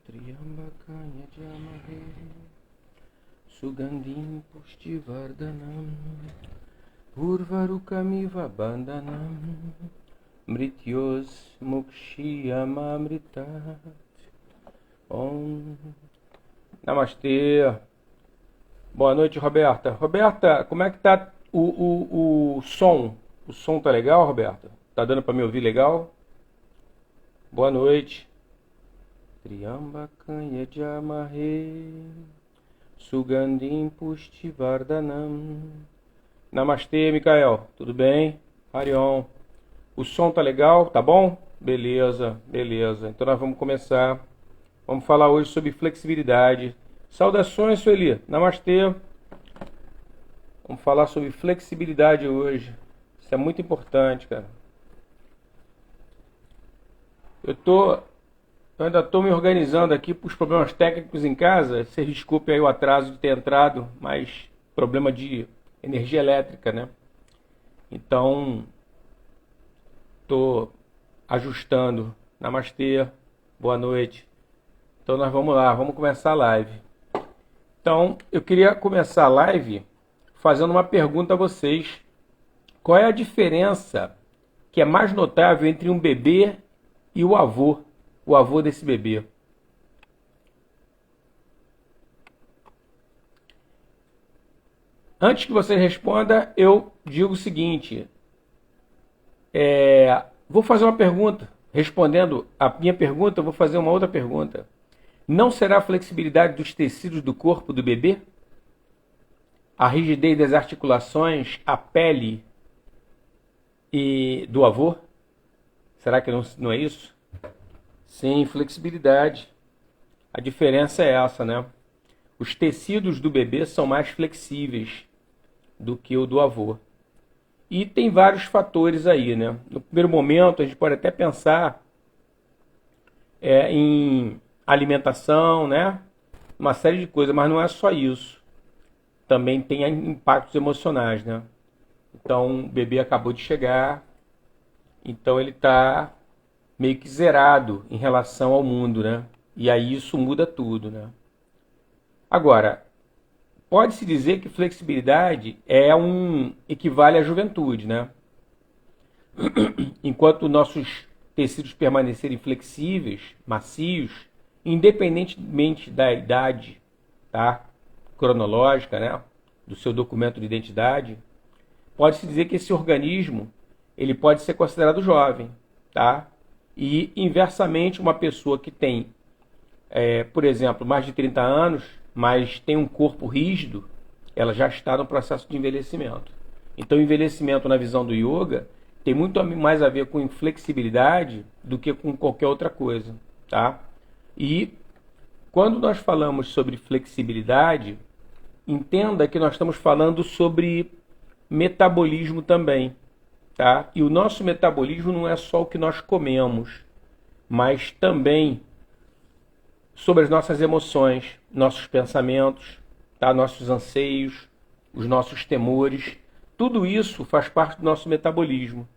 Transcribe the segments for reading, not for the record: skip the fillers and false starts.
Triambakaya Jamahe Sugandhim Pushtivardhanam Urvarukamiva Bandhanam Mrityos Mukshiyamamritat Om Namastê. Boa noite, Roberta. Roberta, como é que tá o som? O som tá legal, Roberta? Tá dando para me ouvir legal? Boa noite. Triambakanya Jamahe Sugandhim Pushtivardhanam. Namastê, Micael. Tudo bem? Harion. O som tá legal? Tá bom? Beleza, beleza. Então nós vamos começar. Vamos falar hoje sobre flexibilidade. Saudações, Sueli. Namastê. Vamos falar sobre flexibilidade hoje. Isso é muito importante, cara. Eu ainda estou me organizando aqui para os problemas técnicos em casa. Vocês desculpem aí o atraso de ter entrado, mas problema de energia elétrica, né? Então, estou ajustando. Namastê, boa noite. Então nós vamos lá, vamos começar a live. Então, eu queria começar a live fazendo uma pergunta a vocês. Qual é a diferença que é mais notável entre um bebê e o avô desse bebê? Antes que você responda, eu digo o seguinte. Vou fazer uma pergunta. Respondendo a minha pergunta, eu vou fazer uma outra pergunta. Não será a flexibilidade dos tecidos do corpo do bebê? A rigidez das articulações, a pele e do avô? Será que não é isso? Sim, flexibilidade. A diferença é essa, né? Os tecidos do bebê são mais flexíveis do que o do avô. E tem vários fatores aí, né? No primeiro momento, a gente pode até pensar em alimentação, né? Uma série de coisas, mas não é só isso. Também tem impactos emocionais, né? Então, o bebê acabou de chegar, então ele está meio que zerado em relação ao mundo, né? E aí isso muda tudo, né? Agora, pode-se dizer que flexibilidade equivale à juventude, né? Enquanto nossos tecidos permanecerem flexíveis, macios, independentemente da idade, tá? Cronológica, né? Do seu documento de identidade, pode-se dizer que esse organismo ele pode ser considerado jovem, tá? E inversamente, uma pessoa que tem, por exemplo, mais de 30 anos, mas tem um corpo rígido, ela já está no processo de envelhecimento. Então, o envelhecimento na visão do yoga tem muito mais a ver com inflexibilidade do que com qualquer outra coisa, tá? E quando nós falamos sobre flexibilidade, entenda que nós estamos falando sobre metabolismo também, tá? E o nosso metabolismo não é só o que nós comemos, mas também sobre as nossas emoções, nossos pensamentos, tá? Nossos anseios, os nossos temores. Tudo isso faz parte do nosso metabolismo.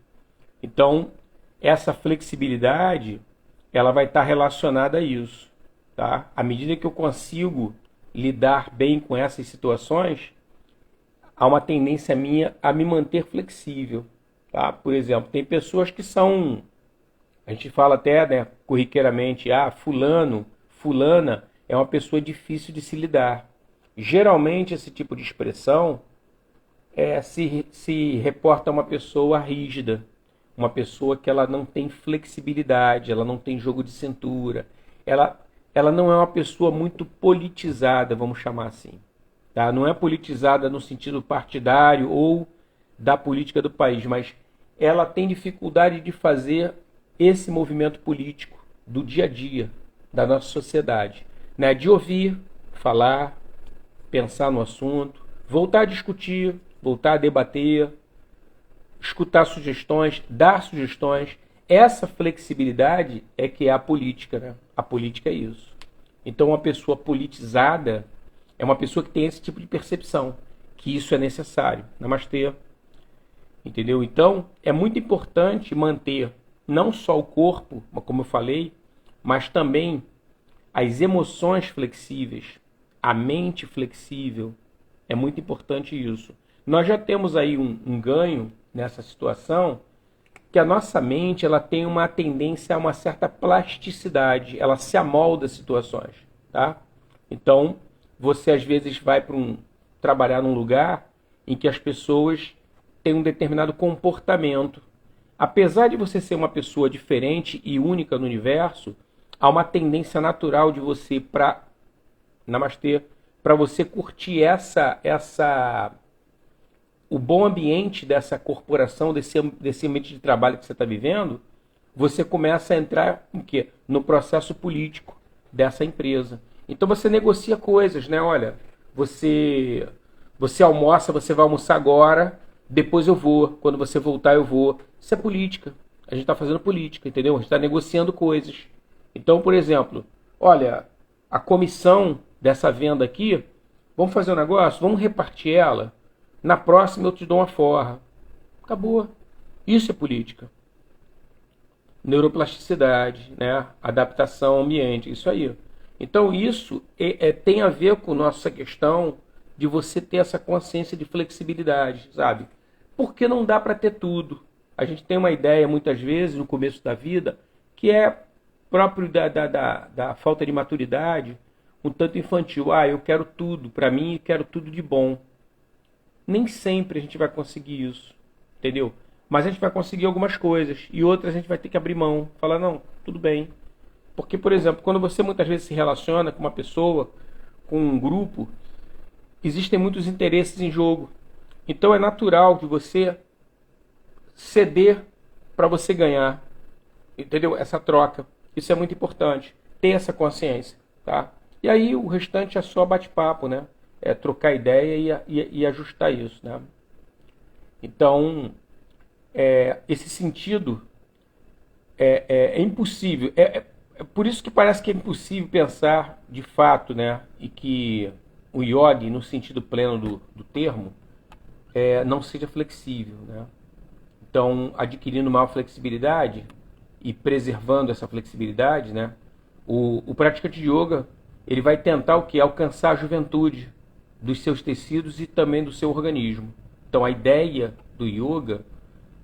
Então, essa flexibilidade, ela vai estar relacionada a isso, tá? À medida que eu consigo lidar bem com essas situações, há uma tendência minha a me manter flexível, tá? Por exemplo, tem pessoas que são, a gente fala até, né, corriqueiramente, fulana é uma pessoa difícil de se lidar. Geralmente esse tipo de expressão se reporta a uma pessoa rígida, uma pessoa que ela não tem flexibilidade, ela não tem jogo de cintura, ela não é uma pessoa muito politizada, vamos chamar assim. Tá? Não é politizada no sentido partidário ou da política do país, mas ela tem dificuldade de fazer esse movimento político do dia a dia da nossa sociedade, né? De ouvir, falar, pensar no assunto, voltar a discutir, voltar a debater, escutar sugestões, dar sugestões. Essa flexibilidade é que é a política, né? A política é isso. Então, uma pessoa politizada é uma pessoa que tem esse tipo de percepção, que isso é necessário. Namastê. Entendeu? Então, é muito importante manter não só o corpo, como eu falei, mas também as emoções flexíveis, a mente flexível. É muito importante isso. Nós já temos aí um ganho nessa situação, que a nossa mente ela tem uma tendência a uma certa plasticidade, ela se amolda a situações, tá? Então, você às vezes vai para trabalhar num lugar em que as pessoas têm um determinado comportamento. Apesar de você ser uma pessoa diferente e única no universo, há uma tendência natural de você namastê, para você curtir o bom ambiente dessa corporação, desse ambiente de trabalho que você está vivendo. Você começa a entrar em quê? No processo político dessa empresa. Então você negocia coisas, né? Olha, você almoça, você vai almoçar agora, depois eu vou, quando você voltar eu vou. Isso é política. A gente está fazendo política, entendeu? A gente está negociando coisas. Então, por exemplo, olha, a comissão dessa venda aqui, vamos fazer um negócio? Vamos repartir ela? Na próxima eu te dou uma forra. Acabou. Isso é política. Neuroplasticidade, né? Adaptação ao ambiente, isso aí. Então isso tem a ver com nossa questão de você ter essa consciência de flexibilidade, sabe? Porque não dá para ter tudo. A gente tem uma ideia, muitas vezes, no começo da vida, que é próprio da falta de maturidade, um tanto infantil. Ah, eu quero tudo para mim e quero tudo de bom. Nem sempre a gente vai conseguir isso, entendeu? Mas a gente vai conseguir algumas coisas e outras a gente vai ter que abrir mão. Falar, não, tudo bem. Porque, por exemplo, quando você muitas vezes se relaciona com uma pessoa, com um grupo, existem muitos interesses em jogo. Então é natural de você ceder para você ganhar, entendeu? Essa troca. Isso é muito importante. Ter essa consciência, tá? E aí o restante é só bate-papo, né? É trocar ideia e ajustar isso, né? Então, esse sentido é impossível. É por isso que parece que é impossível pensar de fato, né? E que o yoga, no sentido pleno do termo, não seja flexível, né? Então, adquirindo maior flexibilidade e preservando essa flexibilidade, né? O praticante de yoga, ele vai tentar o quê? Alcançar a juventude dos seus tecidos e também do seu organismo. Então a ideia do yoga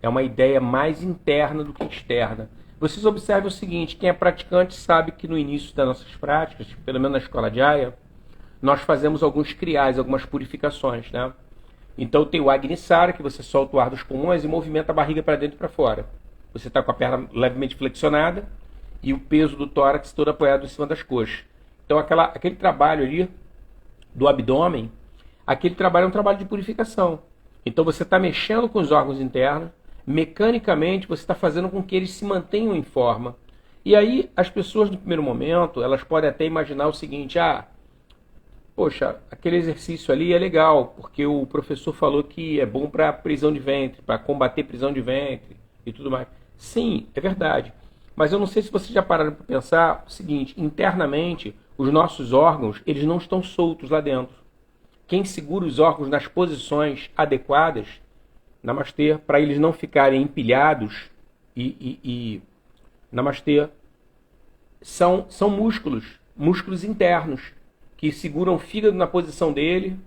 é uma ideia mais interna do que externa. Vocês observem o seguinte, quem é praticante sabe que no início das nossas práticas, pelo menos na escola Jaya, nós fazemos alguns criais, algumas purificações, né? Então tem o Agnisara, que você solta o ar dos pulmões e movimenta a barriga para dentro e para fora. Você está com a perna levemente flexionada e o peso do tórax todo apoiado em cima das coxas. Então aquele trabalho ali do abdômen, aquele trabalho é um trabalho de purificação. Então você está mexendo com os órgãos internos, mecanicamente você está fazendo com que eles se mantenham em forma. E aí as pessoas no primeiro momento, elas podem até imaginar o seguinte, poxa, aquele exercício ali é legal, porque o professor falou que é bom para prisão de ventre, para combater prisão de ventre e tudo mais. Sim, é verdade. Mas eu não sei se vocês já pararam para pensar o seguinte, internamente, os nossos órgãos, eles não estão soltos lá dentro. Quem segura os órgãos nas posições adequadas, namastê, para eles não ficarem empilhados namastê, são músculos internos, que seguram o fígado na posição dele,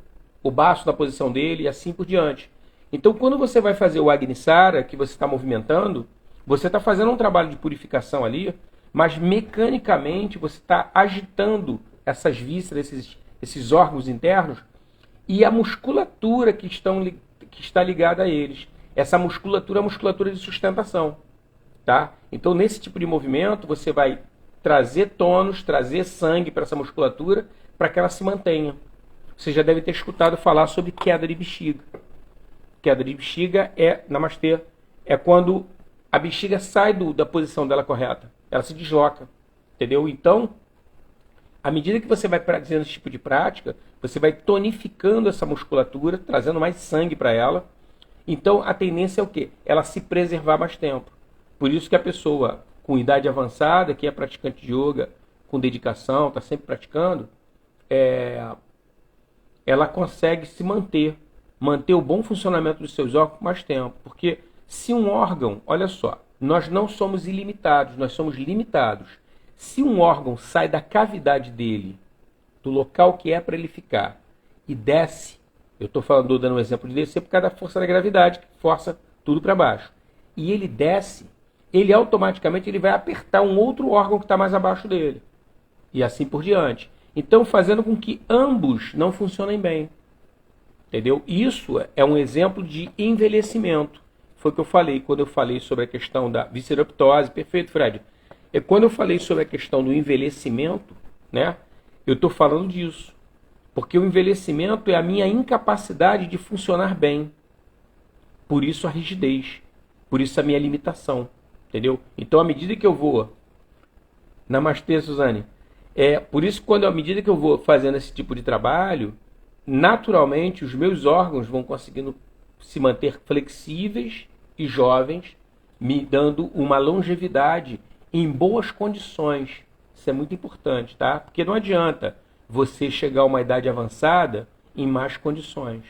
o baço na posição dele e assim por diante. Então, quando você vai fazer o Agnisara, que você está movimentando, você está fazendo um trabalho de purificação ali, mas mecanicamente você está agitando essas vísceras, esses órgãos internos e a musculatura que está ligada a eles. Essa musculatura é a musculatura de sustentação. Tá? Então, nesse tipo de movimento, você vai trazer tônus, trazer sangue para essa musculatura para que ela se mantenha. Você já deve ter escutado falar sobre queda de bexiga. Queda de bexiga namastê, é quando a bexiga sai da posição dela correta. Ela se desloca. Entendeu? Então, à medida que você vai fazendo esse tipo de prática, você vai tonificando essa musculatura, trazendo mais sangue para ela. Então, a tendência é o quê? Ela se preservar mais tempo. Por isso que a pessoa com idade avançada, que é praticante de yoga, com dedicação, está sempre praticando, ela consegue se manter o bom funcionamento dos seus órgãos por mais tempo. Porque se um órgão, olha só, nós não somos ilimitados, nós somos limitados. Se um órgão sai da cavidade dele, do local que é para ele ficar, e desce, eu estou dando um exemplo de descer por causa da força da gravidade, que força tudo para baixo, e ele desce, ele automaticamente ele vai apertar um outro órgão que está mais abaixo dele, e assim por diante. Então, fazendo com que ambos não funcionem bem. Entendeu? Isso é um exemplo de envelhecimento. Foi o que eu falei quando eu falei sobre a questão da visceraptose. Perfeito, Fred. Quando eu falei sobre a questão do envelhecimento, né, eu estou falando disso. Porque o envelhecimento é a minha incapacidade de funcionar bem. Por isso a rigidez. Por isso a minha limitação. Entendeu? Então, à medida que eu vou... Namastê, Suzane. Por isso, à medida que eu vou fazendo esse tipo de trabalho, naturalmente os meus órgãos vão conseguindo se manter flexíveis e jovens, me dando uma longevidade em boas condições. Isso é muito importante, tá? Porque não adianta você chegar a uma idade avançada em más condições.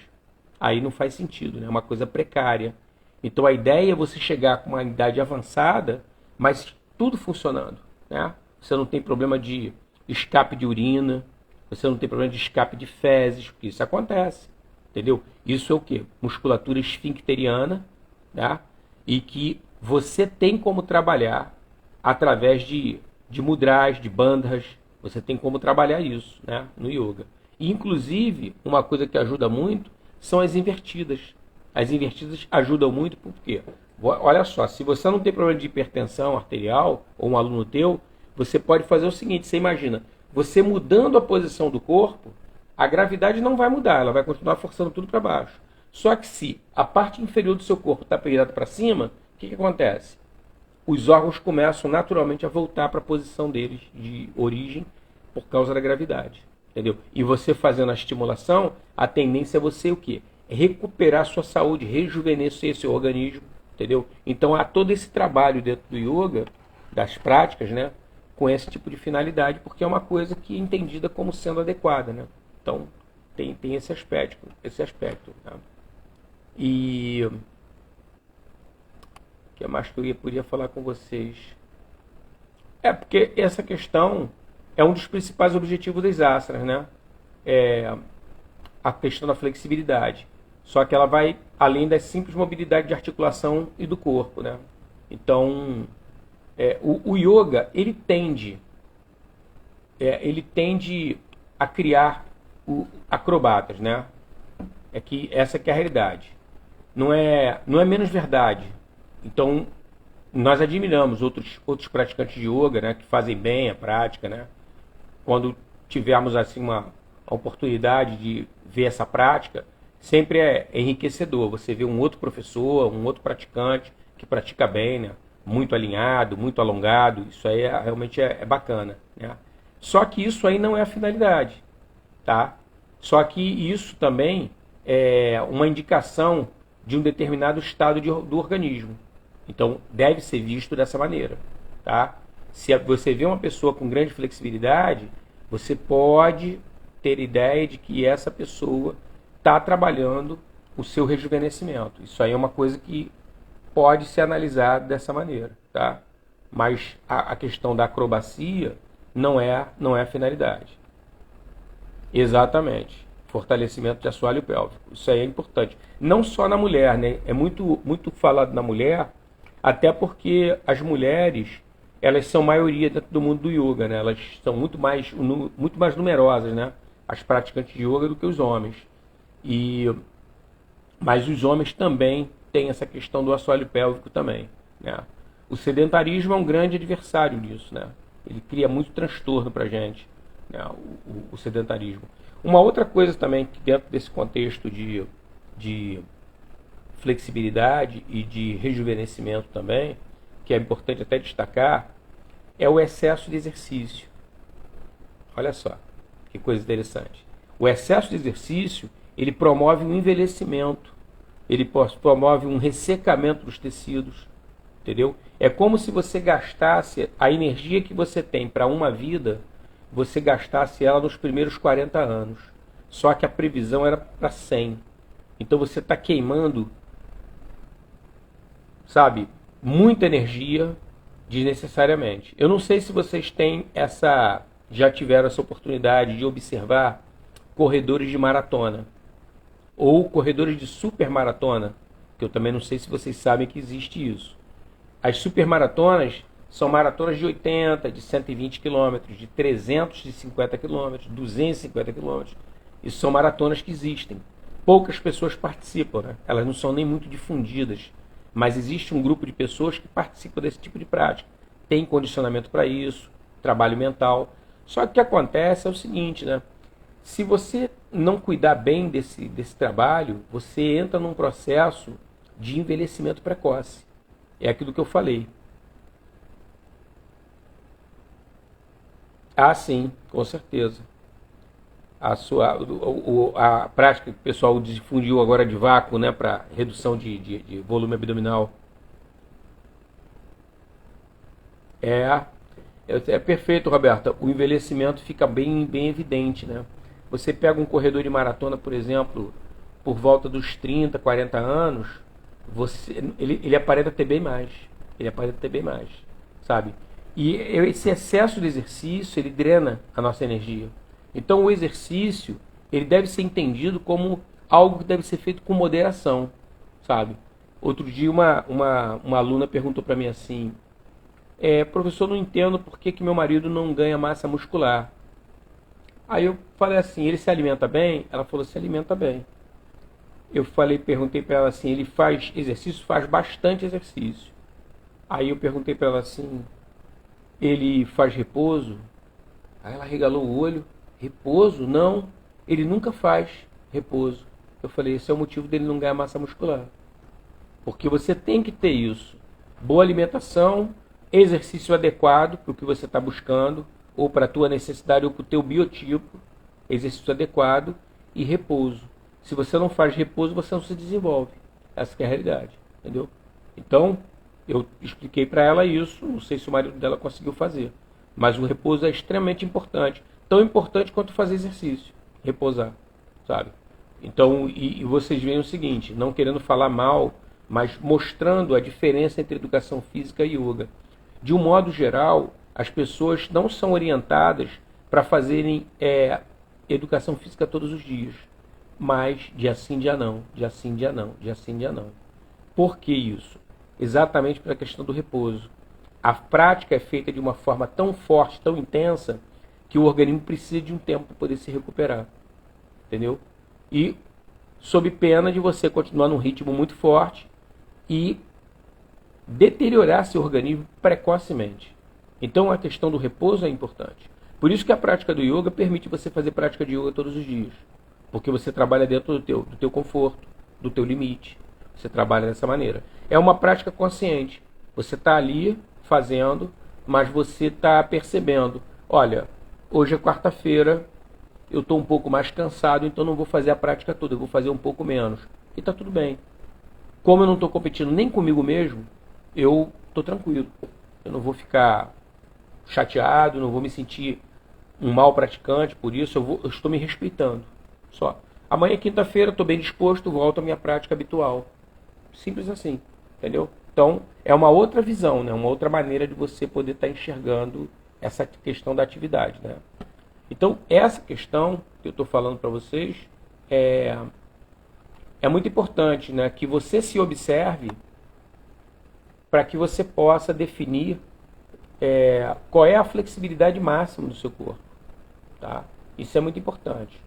Aí não faz sentido, né? É uma coisa precária. Então a ideia é você chegar com uma idade avançada, mas tudo funcionando, né? Você não tem problema de escape de urina, você não tem problema de escape de fezes, porque isso acontece, entendeu? Isso é o quê? Musculatura esfincteriana, tá? E que você tem como trabalhar através de mudras, de bandhas, você tem como trabalhar isso, né, no yoga. E, inclusive, uma coisa que ajuda muito são as invertidas. As invertidas ajudam muito porque, olha só, se você não tem problema de hipertensão arterial, ou um aluno teu, você pode fazer o seguinte, você imagina, você mudando a posição do corpo, a gravidade não vai mudar, ela vai continuar forçando tudo para baixo. Só que se a parte inferior do seu corpo está virada para cima, o que acontece? Os órgãos começam naturalmente a voltar para a posição deles de origem por causa da gravidade. Entendeu? E você fazendo a estimulação, a tendência é você o quê? Recuperar a sua saúde, rejuvenescer seu organismo. Entendeu? Então há todo esse trabalho dentro do yoga, das práticas, né? Com esse tipo de finalidade, porque é uma coisa que é entendida como sendo adequada, né? Então, tem esse aspecto. Tá? E o que mais que eu podia falar com vocês? Porque essa questão é um dos principais objetivos das asanas, né? A questão da flexibilidade. Só que ela vai além da simples mobilidade de articulação e do corpo, né? Então, o yoga, ele tende a criar acrobatas, né? Essa que é a realidade. Não é menos verdade. Então, nós admiramos outros praticantes de yoga, né, que fazem bem a prática, né? Quando tivermos assim uma oportunidade de ver essa prática, sempre é enriquecedor. Você vê um outro professor, um outro praticante que pratica bem, né? Muito alinhado, muito alongado, isso aí realmente é bacana, né? Só que isso aí não é a finalidade, tá? Só que isso também é uma indicação de um determinado estado do organismo. Então, deve ser visto dessa maneira, tá? Se você vê uma pessoa com grande flexibilidade, você pode ter ideia de que essa pessoa está trabalhando o seu rejuvenescimento. Isso aí é uma coisa que pode ser analisado dessa maneira, tá? Mas a questão da acrobacia não é a finalidade. Exatamente. Fortalecimento de assoalho pélvico. Isso aí é importante. Não só na mulher, né? É muito falado na mulher, até porque as mulheres, elas são maioria dentro do mundo do yoga, né? Elas são muito mais numerosas, né? As praticantes de yoga do que os homens. Mas os homens também tem essa questão do assoalho pélvico também, né? O sedentarismo é um grande adversário disso, né? Ele cria muito transtorno para a gente, né? O sedentarismo. Uma outra coisa também que dentro desse contexto de flexibilidade e de rejuvenescimento também, que é importante até destacar, é o excesso de exercício. Olha só, que coisa interessante. O excesso de exercício, ele promove um envelhecimento, ele promove um ressecamento dos tecidos, entendeu? É como se você gastasse a energia que você tem para uma vida, você gastasse ela nos primeiros 40 anos. Só que a previsão era para 100. Então você está queimando, sabe, muita energia desnecessariamente. Eu não sei se vocês já tiveram essa oportunidade de observar corredores de maratona ou corredores de supermaratona, que eu também não sei se vocês sabem que existe isso. As supermaratonas são maratonas de 80, de 120 quilômetros, de 350 quilômetros, 250 quilômetros. Isso são maratonas que existem. Poucas pessoas participam, né? Elas não são nem muito difundidas, mas existe um grupo de pessoas que participam desse tipo de prática. Tem condicionamento para isso, trabalho mental. Só que o que acontece é o seguinte, né? Se você não cuidar bem desse trabalho, você entra num processo de envelhecimento precoce. É aquilo que eu falei. Ah, sim, com certeza. A prática que o pessoal difundiu agora de vácuo, né, para redução de volume abdominal. É, é perfeito, Roberta. O envelhecimento fica bem evidente, né? Você pega um corredor de maratona, por exemplo, por volta dos 30, 40 anos, ele aparenta ter bem mais. Ele aparenta ter bem mais, sabe? E esse excesso de exercício, ele drena a nossa energia. Então o exercício, ele deve ser entendido como algo que deve ser feito com moderação, sabe? Outro dia uma aluna perguntou para mim assim, professor, não entendo por que meu marido não ganha massa muscular. Aí eu falei assim, ele se alimenta bem? Ela falou, se alimenta bem. Perguntei para ela assim, ele faz exercício? Faz bastante exercício. Aí eu perguntei para ela assim, ele faz repouso? Aí ela regalou o olho, repouso? Não, ele nunca faz repouso. Eu falei, esse é o motivo dele não ganhar massa muscular. Porque você tem que ter isso. Boa alimentação, exercício adequado para o que você está buscando, ou para a tua necessidade, ou para o teu biotipo, exercício adequado e repouso. Se você não faz repouso, você não se desenvolve. Essa é a realidade, entendeu? Então, eu expliquei para ela isso, não sei se o marido dela conseguiu fazer, mas o repouso é extremamente importante, tão importante quanto fazer exercício, repousar, sabe? Então, e vocês veem o seguinte, não querendo falar mal, mas mostrando a diferença entre educação física e yoga. De um modo geral, as pessoas não são orientadas para fazerem educação física todos os dias, mas dia sim, dia não, dia sim, dia não, dia sim, dia não. Por que isso? Exatamente pela questão do repouso. A prática é feita de uma forma tão forte, tão intensa, que o organismo precisa de um tempo para poder se recuperar. Entendeu? E sob pena de você continuar num ritmo muito forte e deteriorar seu organismo precocemente. Então a questão do repouso é importante. Por isso que a prática do yoga permite você fazer prática de yoga todos os dias. Porque você trabalha dentro do teu conforto, do teu limite. Você trabalha dessa maneira. É uma prática consciente. Você está ali fazendo, mas você está percebendo. Olha, hoje é quarta-feira, eu estou um pouco mais cansado, então não vou fazer a prática toda, eu vou fazer um pouco menos. E está tudo bem. Como eu não estou competindo nem comigo mesmo, eu estou tranquilo. Eu não vou ficar chateado, não vou me sentir um mau praticante, por isso eu estou me respeitando. Só. Amanhã é quinta-feira, estou bem disposto, volto à minha prática habitual. Simples assim, entendeu? Então, é uma outra visão, né? Uma outra maneira de você poder estar enxergando essa questão da atividade, né? Então, essa questão que eu estou falando para vocês é muito importante, né? Que você se observe para que você possa definir qual é a flexibilidade máxima do seu corpo. Tá? Isso é muito importante.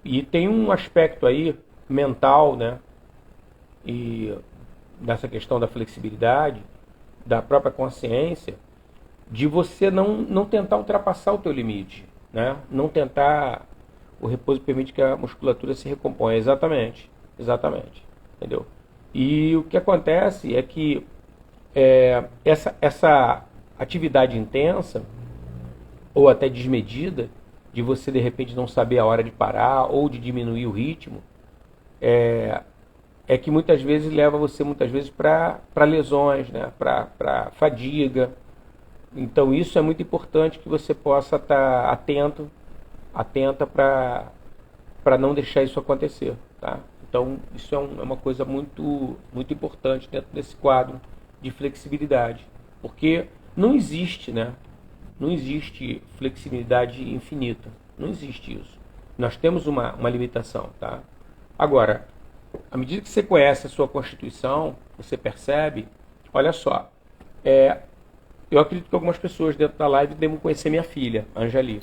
E tem um aspecto aí mental, né? E nessa questão da flexibilidade, da própria consciência, de você não tentar ultrapassar o teu limite, né? Não tentar. O repouso permite que a musculatura se recomponha. Exatamente. Entendeu? E o que acontece é que essa atividade intensa, ou até desmedida, de você de repente não saber a hora de parar, ou de diminuir o ritmo, é que muitas vezes leva você para lesões, né? Para fadiga. Então isso é muito importante que você possa estar atenta para não deixar isso acontecer. Tá? Então isso é uma coisa muito importante dentro desse quadro de flexibilidade. Porque não existe, né? Não existe flexibilidade infinita. Não existe isso. Nós temos uma limitação, tá? Agora, à medida que você conhece a sua Constituição, você percebe, olha só, eu acredito que algumas pessoas dentro da live devem conhecer minha filha, a Anjali.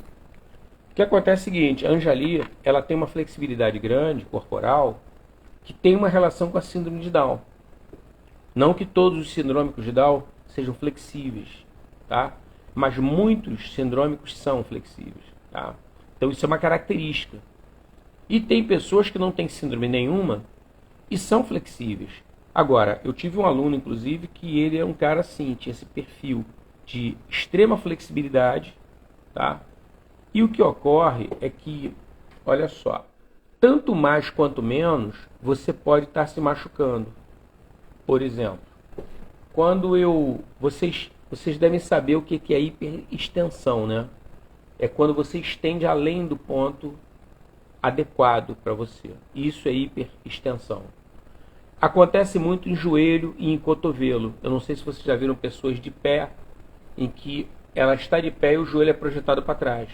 O que acontece é o seguinte, a Anjali, ela tem uma flexibilidade grande, corporal, que tem uma relação com a síndrome de Down. Não que todos os sindrômicos de Down sejam flexíveis, tá? Mas muitos sindrômicos são flexíveis, tá? Então isso é uma característica. E tem pessoas que não têm síndrome nenhuma e são flexíveis. Agora, eu tive um aluno, inclusive, que ele é um cara assim, tinha esse perfil de extrema flexibilidade, tá? E o que ocorre é que, olha só, tanto mais quanto menos, você pode estar se machucando. Por exemplo, vocês devem saber o que é hiperextensão, né? É quando você estende além do ponto adequado para você. Isso é hiperextensão. Acontece muito em joelho e em cotovelo. Eu não sei se vocês já viram pessoas de pé, em que ela está de pé e o joelho é projetado para trás.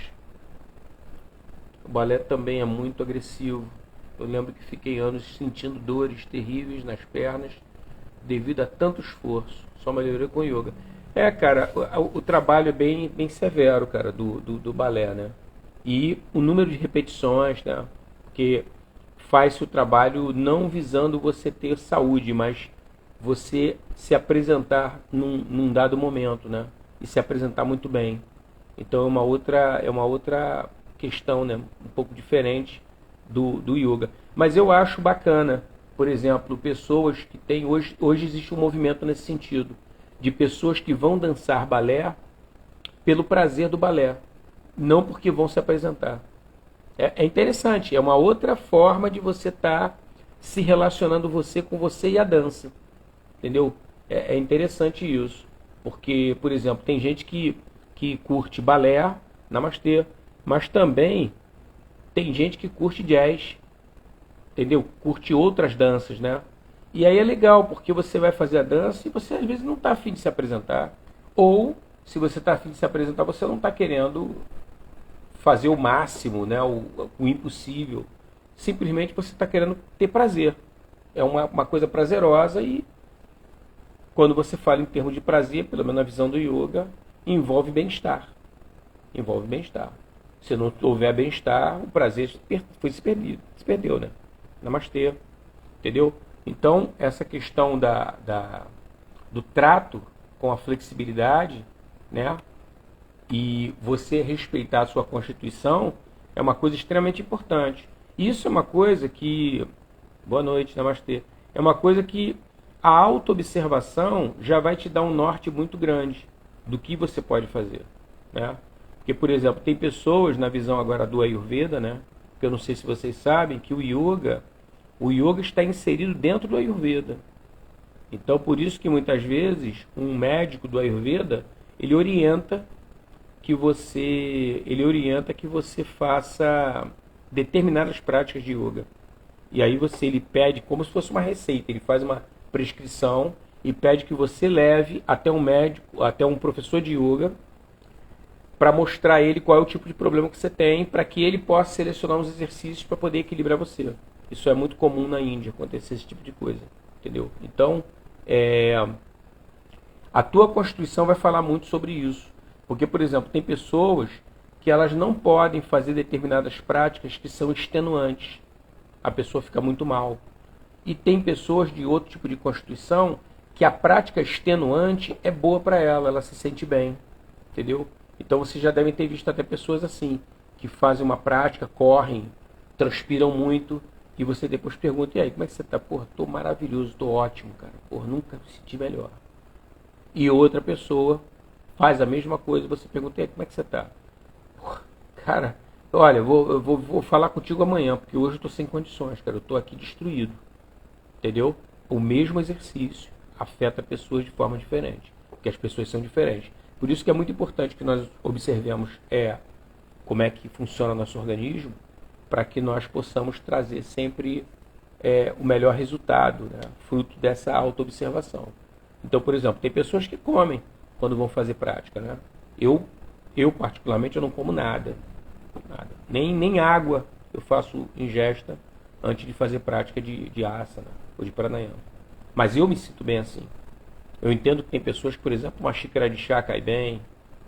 O balé também é muito agressivo. Eu lembro que fiquei anos sentindo dores terríveis nas pernas devido a tanto esforço. Só melhorei com yoga. Cara, o trabalho é bem severo, cara, do balé, né? E o número de repetições, né? Porque faz o trabalho não visando você ter saúde, mas você se apresentar num dado momento, né? E se apresentar muito bem. Então é uma outra questão, né? Um pouco diferente do yoga. Mas eu acho bacana, por exemplo, pessoas que têm... Hoje existe um movimento nesse sentido, de pessoas que vão dançar balé pelo prazer do balé, não porque vão se apresentar. É interessante, é uma outra forma de você estar se relacionando você com você e a dança. Entendeu? É interessante isso. Porque, por exemplo, tem gente que curte balé, namastê, mas também tem gente que curte jazz, entendeu? Curte outras danças, né? E aí é legal, porque você vai fazer a dança e você às vezes não está afim de se apresentar. Ou, se você está afim de se apresentar, você não está querendo fazer o máximo, né? O impossível. Simplesmente você está querendo ter prazer. É uma coisa prazerosa e quando você fala em termos de prazer, pelo menos na visão do yoga, envolve bem-estar. Envolve bem-estar. Se não houver bem-estar, o prazer se perdeu, né? Namastê. Entendeu? Então, essa questão do trato com a flexibilidade, né? E você respeitar a sua Constituição é uma coisa extremamente importante. Isso é uma coisa que... Boa noite, namastê. É uma coisa que a autoobservação já vai te dar um norte muito grande do que você pode fazer, né? Porque, por exemplo, tem pessoas, na visão agora do Ayurveda, né? Que eu não sei se vocês sabem, que o yoga está inserido dentro do Ayurveda. Então, por isso que muitas vezes um médico do Ayurveda, ele orienta que você faça determinadas práticas de yoga. E aí ele pede como se fosse uma receita, ele faz uma prescrição e pede que você leve até um médico, até um professor de yoga, para mostrar a ele qual é o tipo de problema que você tem, para que ele possa selecionar uns exercícios para poder equilibrar você. Isso é muito comum na Índia, acontecer esse tipo de coisa, entendeu? Então, a tua Constituição vai falar muito sobre isso. Porque, por exemplo, tem pessoas que elas não podem fazer determinadas práticas que são extenuantes. A pessoa fica muito mal. E tem pessoas de outro tipo de Constituição que a prática extenuante é boa para ela se sente bem, entendeu? Então vocês já devem ter visto até pessoas assim, que fazem uma prática, correm, transpiram muito, e você depois pergunta, e aí, como é que você tá? Porra, tô maravilhoso, tô ótimo, cara. Porra, nunca me senti melhor. E outra pessoa faz a mesma coisa, você pergunta, e aí, como é que você tá? Porra, cara, olha, eu vou falar contigo amanhã, porque hoje eu tô sem condições, cara. Eu tô aqui destruído. Entendeu? O mesmo exercício afeta pessoas de forma diferente, porque as pessoas são diferentes. Por isso que é muito importante que nós observemos como é que funciona o nosso organismo, para que nós possamos trazer sempre o melhor resultado, né? Fruto dessa autoobservação. Então, por exemplo, tem pessoas que comem quando vão fazer prática, né? Eu particularmente, eu não como nada. Nada. Nem água eu faço ingesta antes de fazer prática de asana ou de pranayama. Mas eu me sinto bem assim. Eu entendo que tem pessoas que, por exemplo, uma xícara de chá cai bem,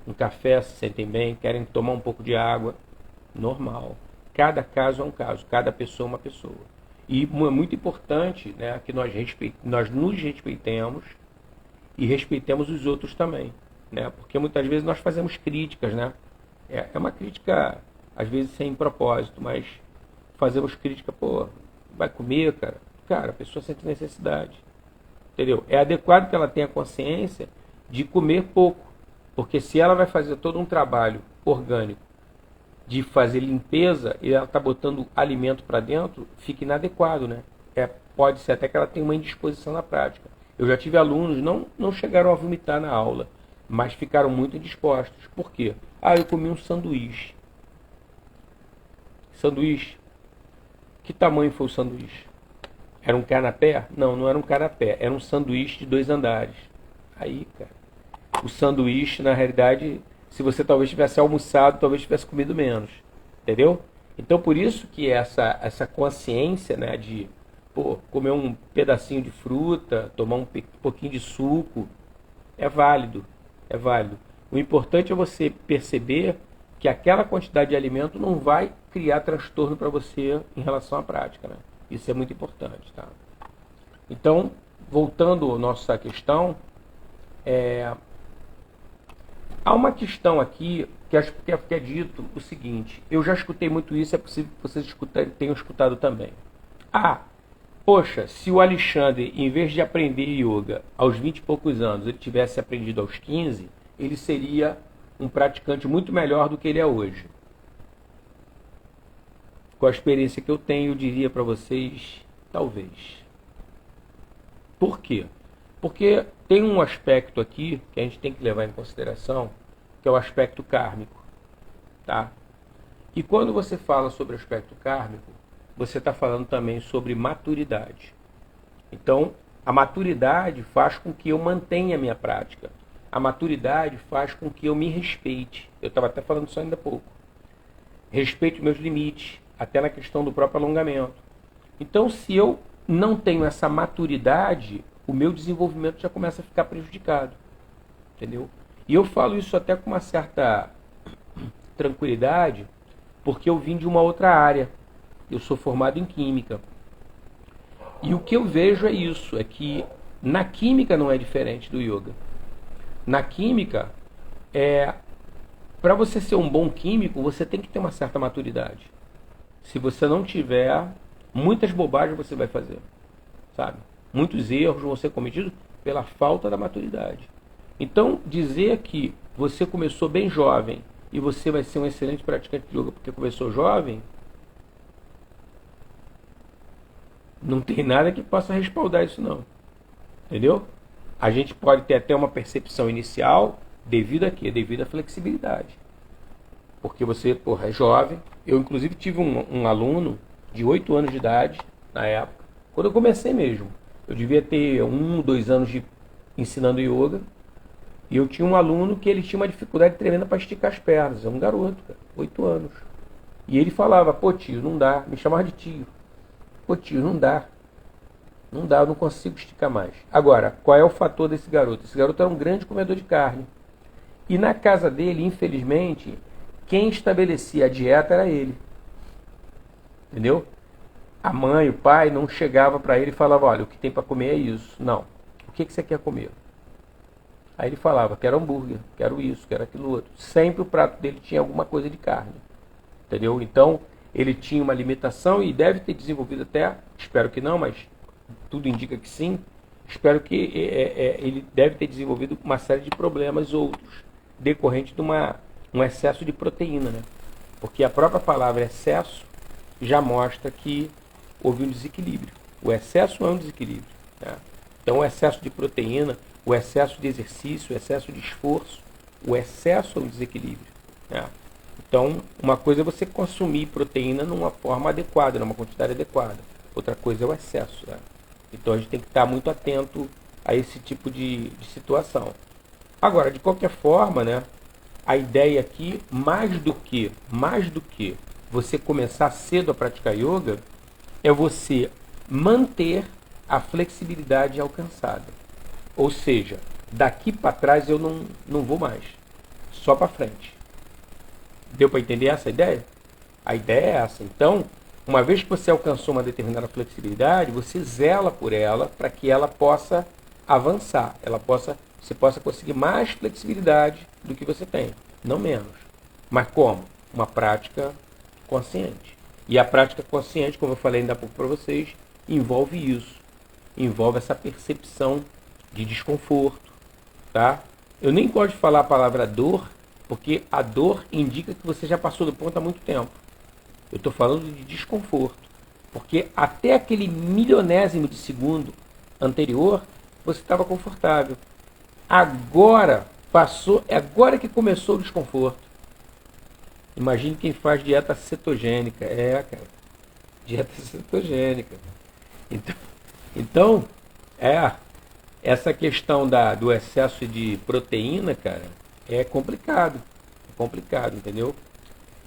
um café se sentem bem, querem tomar um pouco de água. Normal. Cada caso é um caso, cada pessoa é uma pessoa. E é muito importante, né, que nós nos respeitemos e respeitemos os outros também. Né? Porque muitas vezes nós fazemos críticas, né? É uma crítica, às vezes, sem propósito, mas fazemos crítica, pô, vai comer, cara? Cara, a pessoa sente necessidade. Entendeu? É adequado que ela tenha consciência de comer pouco. Porque se ela vai fazer todo um trabalho orgânico de fazer limpeza e ela está botando alimento para dentro, fica inadequado, né? Pode ser até que ela tenha uma indisposição na prática. Eu já tive alunos, não chegaram a vomitar na aula, mas ficaram muito indispostos. Por quê? Eu comi um sanduíche. Sanduíche? Que tamanho foi o sanduíche? Era um canapé? Não era um canapé. Era um sanduíche de 2 andares. Aí, cara, o sanduíche, na realidade, se você talvez tivesse almoçado, talvez tivesse comido menos. Entendeu? Então, por isso que essa consciência, né, de comer um pedacinho de fruta, tomar um pouquinho de suco, é válido. É válido. O importante é você perceber que aquela quantidade de alimento não vai criar transtorno para você em relação à prática, né? Isso é muito importante, tá? Então, voltando à nossa questão, há uma questão aqui que acho que é dito o seguinte: eu já escutei muito isso, é possível que vocês tenham escutado também. Poxa, se o Alexandre, em vez de aprender yoga aos 20 e poucos anos, ele tivesse aprendido aos 15, ele seria um praticante muito melhor do que ele é hoje. Com a experiência que eu tenho, eu diria para vocês, talvez. Por quê? Porque tem um aspecto aqui que a gente tem que levar em consideração, que é o aspecto kármico. Tá? E quando você fala sobre o aspecto kármico, você está falando também sobre maturidade. Então, a maturidade faz com que eu mantenha a minha prática. A maturidade faz com que eu me respeite. Eu estava até falando isso ainda há pouco. Respeito meus limites, até na questão do próprio alongamento. Então, se eu não tenho essa maturidade, o meu desenvolvimento já começa a ficar prejudicado. Entendeu? E eu falo isso até com uma certa tranquilidade, porque eu vim de uma outra área. Eu sou formado em Química. E o que eu vejo é isso, é que na Química não é diferente do Yoga. Na Química, para você ser um bom químico, você tem que ter uma certa maturidade. Se você não tiver, muitas bobagens você vai fazer. Sabe? Muitos erros vão ser cometidos pela falta da maturidade. Então, dizer que você começou bem jovem e você vai ser um excelente praticante de yoga porque começou jovem, não tem nada que possa respaldar isso não. Entendeu? A gente pode ter até uma percepção inicial devido a quê? Devido à flexibilidade. Porque você, é jovem. Eu, inclusive, tive um aluno de 8 anos de idade, na época, quando eu comecei mesmo. Eu devia ter 2 anos ensinando yoga. E eu tinha um aluno que ele tinha uma dificuldade tremenda para esticar as pernas. É um garoto, cara, 8 anos. E ele falava, tio, não dá. Me chamava de tio. Tio, não dá. Não dá, eu não consigo esticar mais. Agora, qual é o fator desse garoto? Esse garoto era um grande comedor de carne. E na casa dele, infelizmente, quem estabelecia a dieta era ele. Entendeu? A mãe, o pai não chegava para ele e falava, olha, o que tem para comer é isso. Não. O que você quer comer? Aí ele falava, quero hambúrguer, quero isso, quero aquilo outro. Sempre o prato dele tinha alguma coisa de carne. Entendeu? Então, ele tinha uma limitação e deve ter desenvolvido até, espero que não, mas tudo indica que sim, espero que ele deve ter desenvolvido uma série de problemas outros, decorrente de um excesso de proteína, né? Porque a própria palavra excesso já mostra que houve um desequilíbrio. O excesso é um desequilíbrio. Né? Então, o excesso de proteína, o excesso de exercício, o excesso de esforço, o excesso é um desequilíbrio. Né? Então, uma coisa é você consumir proteína numa forma adequada, numa quantidade adequada. Outra coisa é o excesso. Né? Então, a gente tem que estar muito atento a esse tipo de situação. Agora, de qualquer forma, né, a ideia aqui, mais do que você começar cedo a praticar yoga, é você manter a flexibilidade alcançada. Ou seja, daqui para trás eu não vou mais, só para frente. Deu para entender essa ideia? A ideia é essa. Então, uma vez que você alcançou uma determinada flexibilidade, você zela por ela para que ela possa avançar, você possa conseguir mais flexibilidade do que você tem, não menos. Mas como? Uma prática consciente. E a prática consciente, como eu falei ainda há pouco para vocês, envolve isso. Envolve essa percepção de desconforto, tá? Eu nem gosto de falar a palavra dor, porque a dor indica que você já passou do ponto há muito tempo. Eu estou falando de desconforto, porque até aquele milionésimo de segundo anterior, você estava confortável. Agora passou, é agora que começou o desconforto. Imagine quem faz dieta cetogênica. Cara, dieta cetogênica. Então essa questão do excesso de proteína, cara, é complicado. É complicado, entendeu?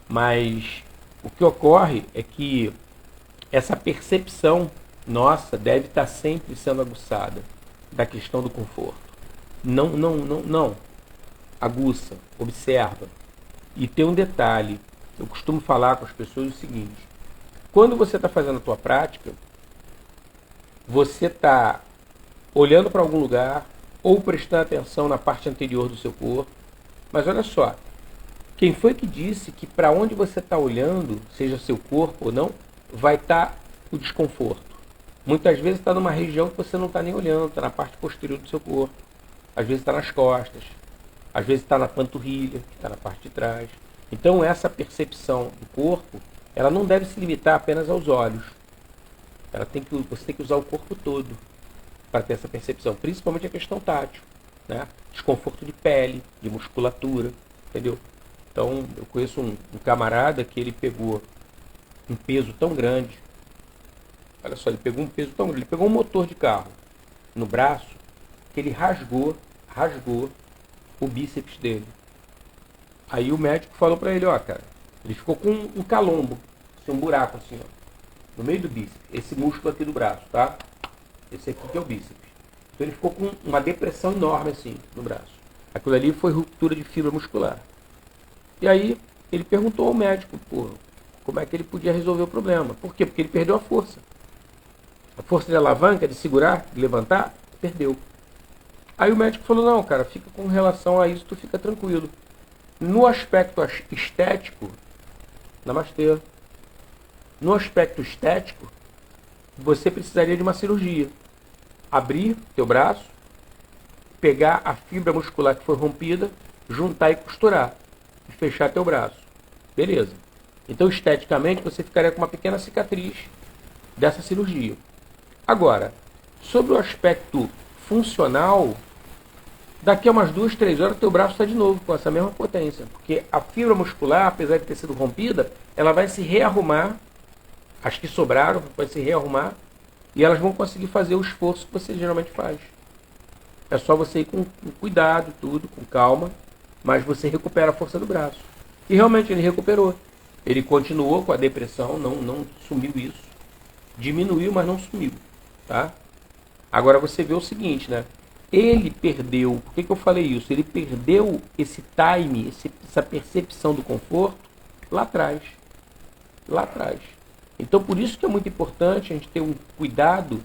Mas o que ocorre é que essa percepção nossa deve estar sempre sendo aguçada da questão do conforto. Não. Aguça, observa. E tem um detalhe, eu costumo falar com as pessoas o seguinte: quando você está fazendo a tua prática, você está olhando para algum lugar ou prestando atenção na parte anterior do seu corpo. Mas olha só, quem foi que disse que para onde você está olhando, seja seu corpo ou não, vai estar o desconforto? Muitas vezes está numa região que você não está nem olhando, está na parte posterior do seu corpo. Às vezes está nas costas, às vezes está na panturrilha, que está na parte de trás. Então essa percepção do corpo, ela não deve se limitar apenas aos olhos. Você tem que usar o corpo todo para ter essa percepção, principalmente a questão tátil, né? Desconforto de pele, de musculatura, entendeu? Então eu conheço um camarada que ele pegou um peso tão grande, olha só, ele pegou um peso tão grande, ele pegou um motor de carro no braço, que ele rasgou o bíceps dele. Aí o médico falou para ele, cara, ele ficou com um calombo, um buraco assim, no meio do bíceps, esse músculo aqui do braço, tá? Esse aqui que é o bíceps. Então ele ficou com uma depressão enorme assim no braço. Aquilo ali foi ruptura de fibra muscular. E aí ele perguntou ao médico, como é que ele podia resolver o problema. Por quê? Porque ele perdeu a força. A força de alavanca, de segurar, de levantar, perdeu. Aí o médico falou, não, cara, fica com relação a isso, tu fica tranquilo. No aspecto estético, namastê. No aspecto estético, você precisaria de uma cirurgia. Abrir teu braço, pegar a fibra muscular que foi rompida, juntar e costurar. E fechar teu braço. Beleza. Então, esteticamente, você ficaria com uma pequena cicatriz dessa cirurgia. Agora, sobre o aspecto funcional, daqui a umas 2, 3 horas, teu braço está de novo com essa mesma potência. Porque a fibra muscular, apesar de ter sido rompida, ela vai se rearrumar. As que sobraram vai se rearrumar. E elas vão conseguir fazer o esforço que você geralmente faz. É só você ir com cuidado, tudo, com calma. Mas você recupera a força do braço. E realmente ele recuperou. Ele continuou com a depressão, não sumiu isso. Diminuiu, mas não sumiu. Tá? Agora você vê o seguinte, né? Ele perdeu, por que eu falei isso? Ele perdeu esse time, essa percepção do conforto lá atrás. Lá atrás. Então por isso que é muito importante a gente ter um cuidado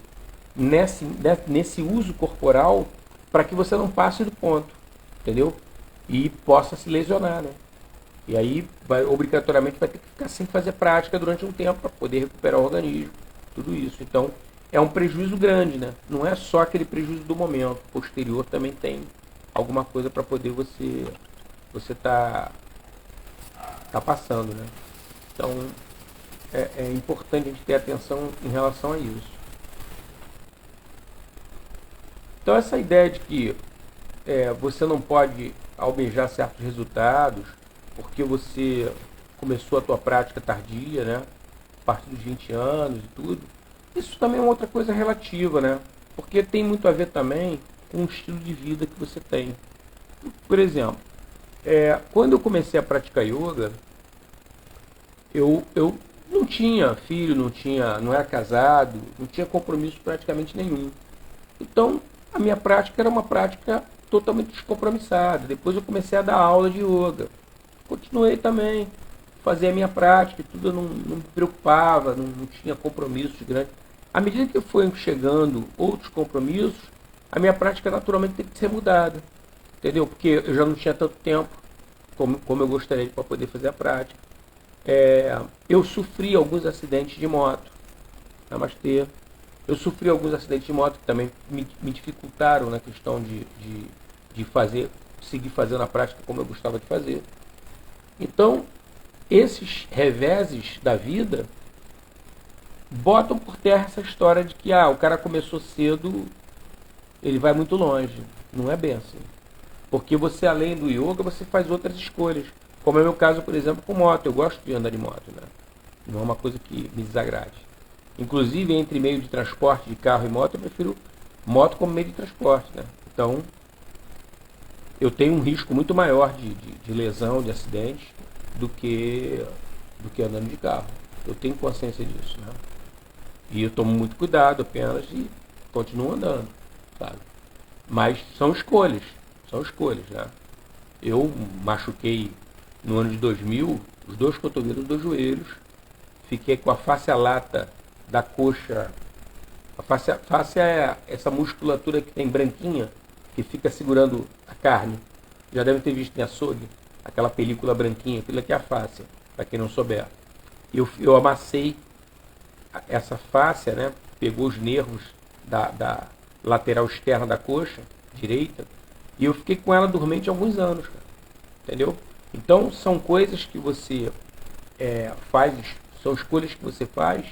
nesse uso corporal para que você não passe do ponto. Entendeu? E possa se lesionar, né? E aí, obrigatoriamente, vai ter que ficar sem fazer prática durante um tempo para poder recuperar o organismo, tudo isso. Então, é um prejuízo grande, né? Não é só aquele prejuízo do momento. Posterior também tem alguma coisa para poder você tá passando, né? Então, é importante a gente ter atenção em relação a isso. Então, essa ideia de que você não pode almejar certos resultados porque você começou a tua prática tardia, né? A partir dos 20 anos e tudo. Isso também é uma outra coisa relativa, né? Porque tem muito a ver também com o estilo de vida que você tem. Por exemplo, quando eu comecei a praticar yoga, eu não tinha filho, não era casado, não tinha compromisso praticamente nenhum. Então, a minha prática era uma prática totalmente descompromissada. Depois eu comecei a dar aula de yoga. Continuei também, fazia a minha prática, tudo eu não me preocupava, não tinha compromissos grandes. À medida que foi chegando outros compromissos, a minha prática naturalmente tem que ser mudada. Entendeu? Porque eu já não tinha tanto tempo como eu gostaria para poder fazer a prática. Eu sofri alguns acidentes de moto. Namastê. Eu sofri alguns acidentes de moto que também me dificultaram na questão de seguir fazendo a prática como eu gostava de fazer. Então, esses reveses da vida botam por terra essa história de que o cara começou cedo, ele vai muito longe. Não é bem assim. Porque você, além do yoga, você faz outras escolhas. Como é o meu caso, por exemplo, com moto. Eu gosto de andar de moto, né? Não é uma coisa que me desagrade. Inclusive, entre meio de transporte de carro e moto, eu prefiro moto como meio de transporte, né? Então, eu tenho um risco muito maior de lesão, de acidente, do que andando de carro. Eu tenho consciência disso, né? E eu tomo muito cuidado apenas e continuo andando, sabe? Mas são escolhas, né? Eu machuquei no ano de 2000 os dois cotovelos dos joelhos, fiquei com a face lata da coxa. A face é essa musculatura que tem branquinha, que fica segurando a carne. Já deve ter visto em açougue, aquela película branquinha, aquilo aqui é a face, para quem não souber. Eu amassei essa face, né? Pegou os nervos da lateral externa da coxa direita, e eu fiquei com ela dormente há alguns anos, cara. Entendeu? Então são coisas que você faz, são escolhas que você faz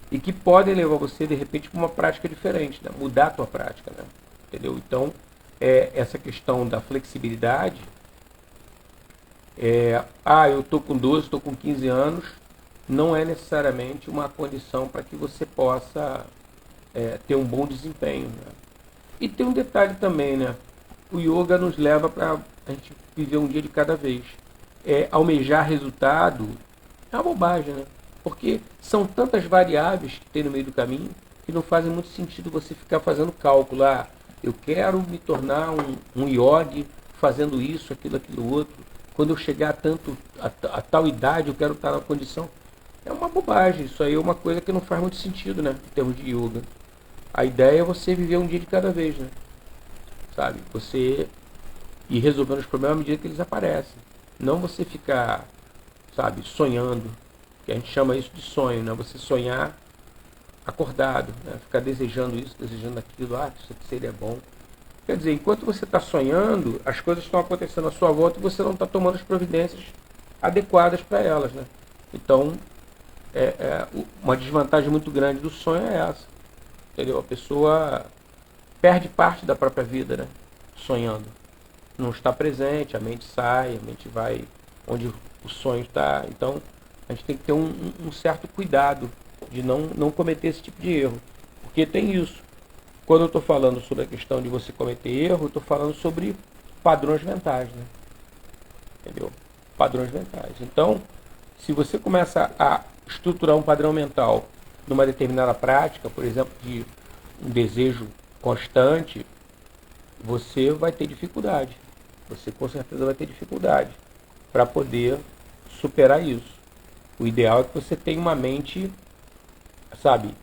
e que podem levar você de repente para uma prática diferente, né? Mudar a tua prática, né? Entendeu? Então essa questão da flexibilidade, eu estou com 12, estou com 15 anos, não é necessariamente uma condição para que você possa ter um bom desempenho, né? E tem um detalhe também, né? O yoga nos leva para a gente viver um dia de cada vez. Almejar resultado é uma bobagem, né? Porque são tantas variáveis que tem no meio do caminho que não fazem muito sentido você ficar fazendo cálculo. Eu quero me tornar um yogi fazendo isso, aquilo outro. Quando eu chegar a tal idade, eu quero estar na condição. É uma bobagem. Isso aí é uma coisa que não faz muito sentido, né? Em termos de yoga. A ideia é você viver um dia de cada vez, né? Sabe? Você ir resolvendo os problemas à medida que eles aparecem. Não você ficar, sabe, sonhando. Que a gente chama isso de sonho, né? Você sonhar acordado, né? Ficar desejando isso, desejando aquilo. Isso aqui seria bom. Quer dizer, enquanto você está sonhando, as coisas estão acontecendo à sua volta e você não está tomando as providências adequadas para elas, né? Então, uma desvantagem muito grande do sonho é essa. Entendeu? A pessoa perde parte da própria vida, né? Sonhando. Não está presente, a mente sai, a mente vai onde o sonho está. Então, a gente tem que ter um certo cuidado de não cometer esse tipo de erro. Porque tem isso. Quando eu estou falando sobre a questão de você cometer erro, eu estou falando sobre padrões mentais, né? Entendeu? Padrões mentais. Então, se você começa a estruturar um padrão mental numa determinada prática, por exemplo, de um desejo constante, você vai ter dificuldade. Você com certeza vai ter dificuldade para poder superar isso. O ideal é que você tenha uma mente, sabe,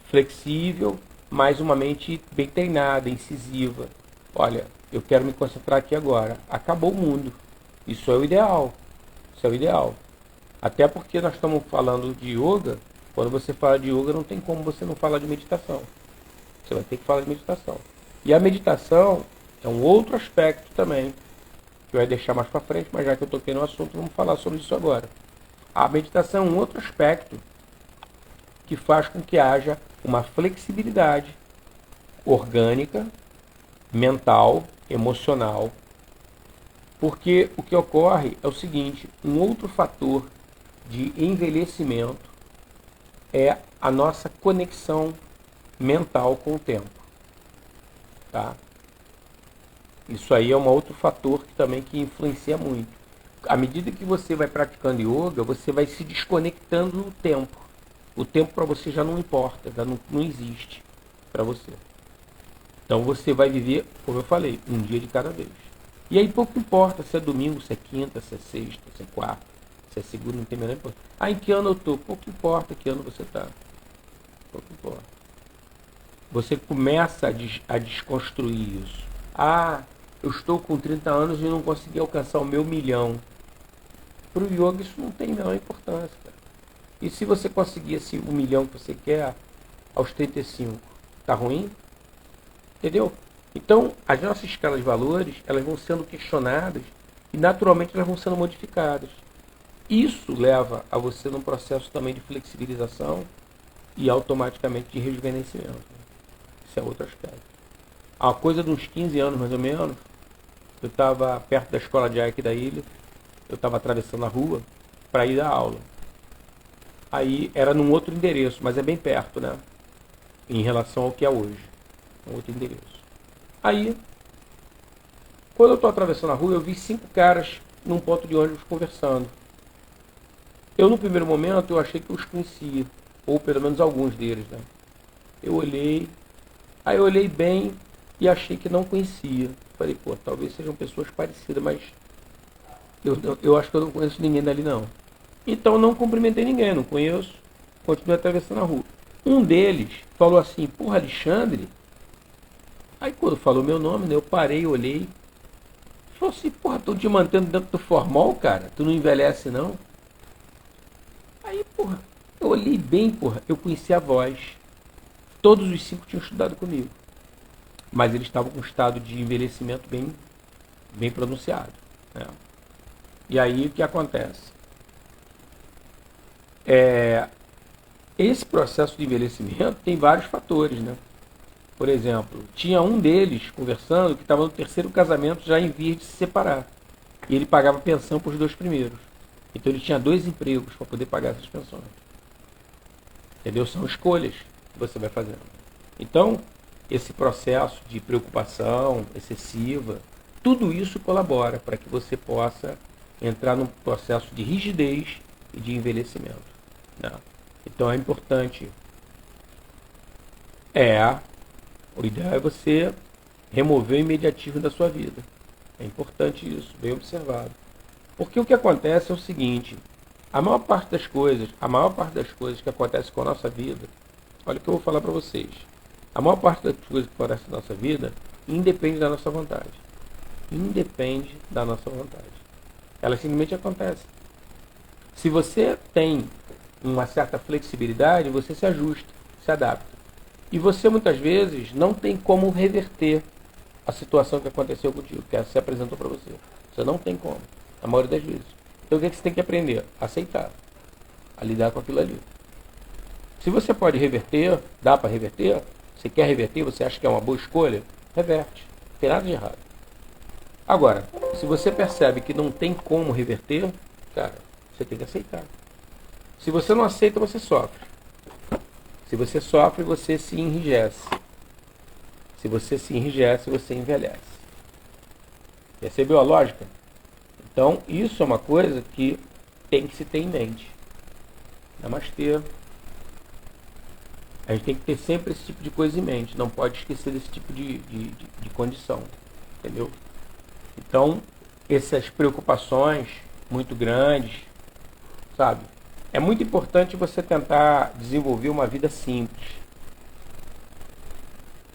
flexível, mas uma mente bem treinada, incisiva. Olha, eu quero me concentrar aqui agora. Acabou o mundo. Isso é o ideal. Isso é o ideal. Até porque nós estamos falando de yoga. Quando você fala de yoga, não tem como você não falar de meditação. Você vai ter que falar de meditação. E a meditação é um outro aspecto também, que eu ia deixar mais para frente, mas já que eu toquei no assunto, vamos falar sobre isso agora. A meditação é um outro aspecto que faz com que haja uma flexibilidade orgânica, mental, emocional. Porque o que ocorre é o seguinte, um outro fator de envelhecimento é a nossa conexão mental com o tempo. Tá? Isso aí é um outro fator que também que influencia muito. À medida que você vai praticando yoga, você vai se desconectando do tempo. O tempo para você já não importa, já não existe para você. Então você vai viver, como eu falei, um dia de cada vez. E aí pouco importa se é domingo, se é quinta, se é sexta, se é quarta, se é segunda, não tem a menor importância. Ah, em que ano eu estou? Pouco importa que ano você está. Pouco importa. Você começa a desconstruir isso. Ah, eu estou com 30 anos e não consegui alcançar o meu 1.000.000. Para o yoga isso não tem a menor importância, cara. E se você conseguir esse 1.000.000 que você quer aos 35, tá ruim? Entendeu? Então, as nossas escalas de valores, elas vão sendo questionadas e naturalmente elas vão sendo modificadas. Isso leva a você num processo também de flexibilização e automaticamente de rejuvenescimento. Esse é outro aspecto. Há uma coisa de uns 15 anos mais ou menos, eu estava perto da escola de aqui da ilha, eu estava atravessando a rua para ir dar aula. Aí era num outro endereço, mas é bem perto, né? Em relação ao que é hoje. Um outro endereço. Aí, quando eu estou atravessando a rua, eu vi 5 caras num ponto de ônibus conversando. Eu, no primeiro momento, eu achei que eu os conhecia, ou pelo menos alguns deles, né? Eu olhei, aí eu olhei bem e achei que não conhecia. Falei, pô, talvez sejam pessoas parecidas, mas eu acho que eu não conheço ninguém dali, não. Então, não cumprimentei ninguém, não conheço, continuei atravessando a rua. Um deles falou assim, porra, Alexandre. Aí quando falou meu nome, né, eu parei, olhei. Falou assim, porra, tô te mantendo dentro do formal, cara. Tu não envelhece, não? Aí, porra, eu olhei bem, porra. Eu conheci a voz. Todos os 5 tinham estudado comigo. Mas eles estavam com um estado de envelhecimento bem pronunciado, né? E aí, o que acontece? Esse processo de envelhecimento tem vários fatores, né? Por exemplo, tinha um deles conversando que estava no 3º casamento já em vias de se separar. E ele pagava pensão para os 2 primeiros. Então ele tinha 2 empregos para poder pagar essas pensões. Entendeu? São escolhas que você vai fazendo. Então, esse processo de preocupação excessiva, tudo isso colabora para que você possa entrar num processo de rigidez e de envelhecimento, né? Então é importante. O ideal é você remover o imediatismo da sua vida. É importante isso, bem observado. Porque o que acontece é o seguinte, a maior parte das coisas que acontecem com a nossa vida, olha o que eu vou falar para vocês. A maior parte das coisas que acontecem na nossa vida independe da nossa vontade. Independe da nossa vontade. Elas simplesmente acontecem. Se você tem uma certa flexibilidade, você se ajusta, se adapta. E você muitas vezes não tem como reverter a situação que aconteceu contigo, que se apresentou para você. Você não tem como, a maioria das vezes. Então o que você tem que aprender? A aceitar, a lidar com aquilo ali. Se você pode reverter, dá para reverter, você quer reverter, você acha que é uma boa escolha, reverte. Não tem nada de errado. Agora, se você percebe que não tem como reverter, cara, você tem que aceitar. Se você não aceita, você sofre. Se você sofre, você se enrijece. Se você se enrijece, você envelhece. Percebeu a lógica? Então, isso é uma coisa que tem que se ter em mente. Namastê. A gente tem que ter sempre esse tipo de coisa em mente. Não pode esquecer desse tipo de condição. Entendeu? Então, essas preocupações muito grandes, sabe? É muito importante você tentar desenvolver uma vida simples.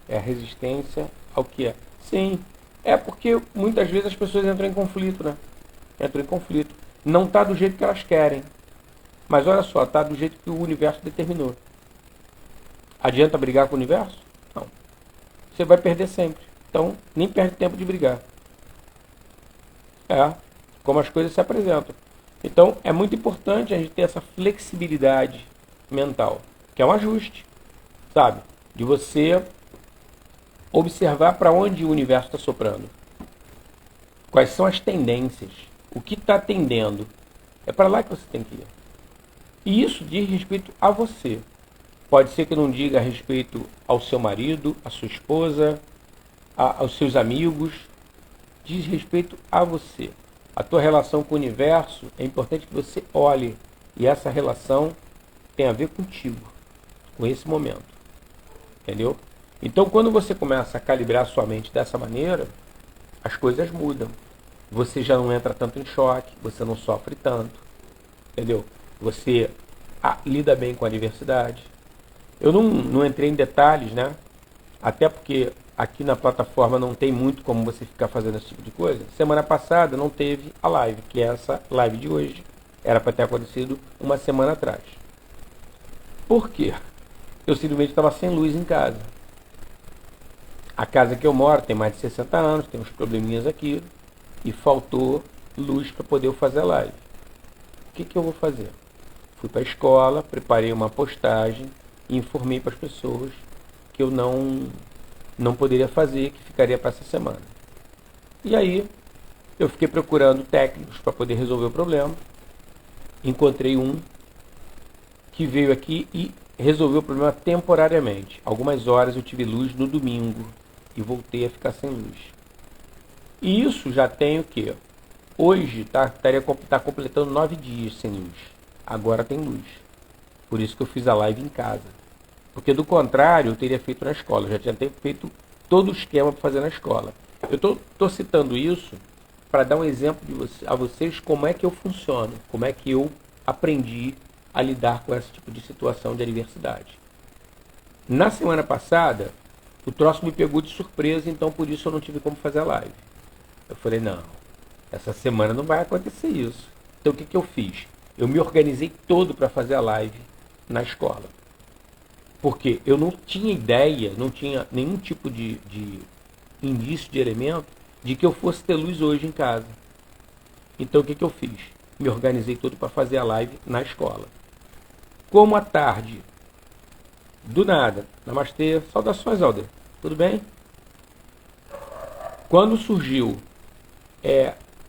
É a resistência ao que é. Sim, é porque muitas vezes as pessoas entram em conflito, né? Entram em conflito. Não está do jeito que elas querem. Mas olha só, está do jeito que o universo determinou. Adianta brigar com o universo? Não. Você vai perder sempre. Então, nem perde tempo de brigar. Como as coisas se apresentam. Então, é muito importante a gente ter essa flexibilidade mental, que é um ajuste, sabe? De você observar para onde o universo está soprando. Quais são as tendências? O que está tendendo? É para lá que você tem que ir. E isso diz respeito a você. Pode ser que não diga respeito ao seu marido, à sua esposa, aos seus amigos, diz respeito a você. A tua relação com o universo, é importante que você olhe. E essa relação tem a ver contigo, com esse momento. Entendeu? Então, quando você começa a calibrar sua mente dessa maneira, as coisas mudam. Você já não entra tanto em choque, você não sofre tanto. Entendeu? Você lida bem com a diversidade. Eu não entrei em detalhes, né? Até porque aqui na plataforma não tem muito como você ficar fazendo esse tipo de coisa. Semana passada não teve a live, que é essa live de hoje. Era para ter acontecido uma semana atrás. Por quê? Eu simplesmente estava sem luz em casa. A casa que eu moro tem mais de 60 anos, tem uns probleminhas aqui. E faltou luz para poder eu fazer a live. O que eu vou fazer? Fui para a escola, preparei uma postagem e informei para as pessoas que eu não poderia fazer, que ficaria para essa semana. E aí eu fiquei procurando técnicos para poder resolver o problema. Encontrei um que veio aqui e resolveu o problema temporariamente. Algumas horas eu tive luz no domingo e voltei a ficar sem luz. E isso já tem o quê? Hoje tá completando 9 dias sem luz. Agora tem luz. Por isso que eu fiz a live em casa. Porque do contrário, eu teria feito na escola. Eu já tinha feito todo o esquema para fazer na escola. Eu tô citando isso para dar um exemplo a vocês como é que eu funciono, como é que eu aprendi a lidar com esse tipo de situação de adversidade. Na semana passada, o troço me pegou de surpresa, então por isso eu não tive como fazer a live. Eu falei, não, essa semana não vai acontecer isso. Então o que eu fiz? Eu me organizei todo para fazer a live na escola. Porque eu não tinha ideia, não tinha nenhum tipo de indício de elemento de que eu fosse ter luz hoje em casa. Então o que eu fiz? Me organizei todo para fazer a live na escola. Como à tarde, do nada, namastê, saudações, Alder, tudo bem? Quando surgiu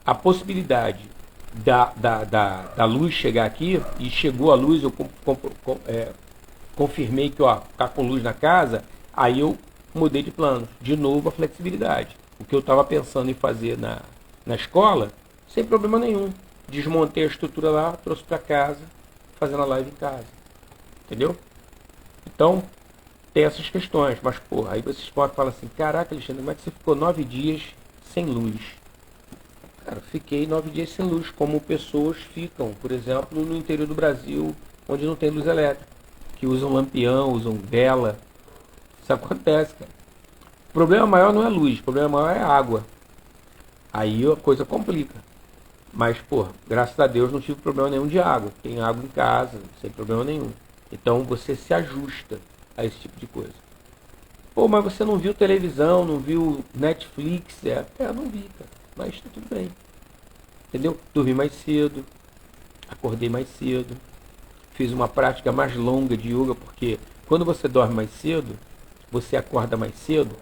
a possibilidade da luz chegar aqui, e chegou a luz, eu confirmei que tá com luz na casa, aí eu mudei de plano, de novo a flexibilidade. O que eu estava pensando em fazer na escola, sem problema nenhum. Desmontei a estrutura lá, trouxe para casa, fazendo a live em casa. Entendeu? Então, tem essas questões. Mas, porra, aí vocês podem falar assim, caraca, Alexandre, como é que você ficou 9 dias sem luz? Cara, fiquei 9 dias sem luz, como pessoas ficam, por exemplo, no interior do Brasil, onde não tem luz elétrica, que usam lampião, usam vela. Isso acontece, cara. O problema maior não é a luz, o problema maior é a água. Aí a coisa complica. Mas, pô, graças a Deus não tive problema nenhum de água. Tem água em casa, sem problema nenhum. Então você se ajusta a esse tipo de coisa. Pô, mas você não viu televisão, não viu Netflix? Não vi, cara. Mas tá tudo bem. Entendeu? Dormi mais cedo, acordei mais cedo, fiz uma prática mais longa de yoga, porque quando você dorme mais cedo, você acorda mais cedo,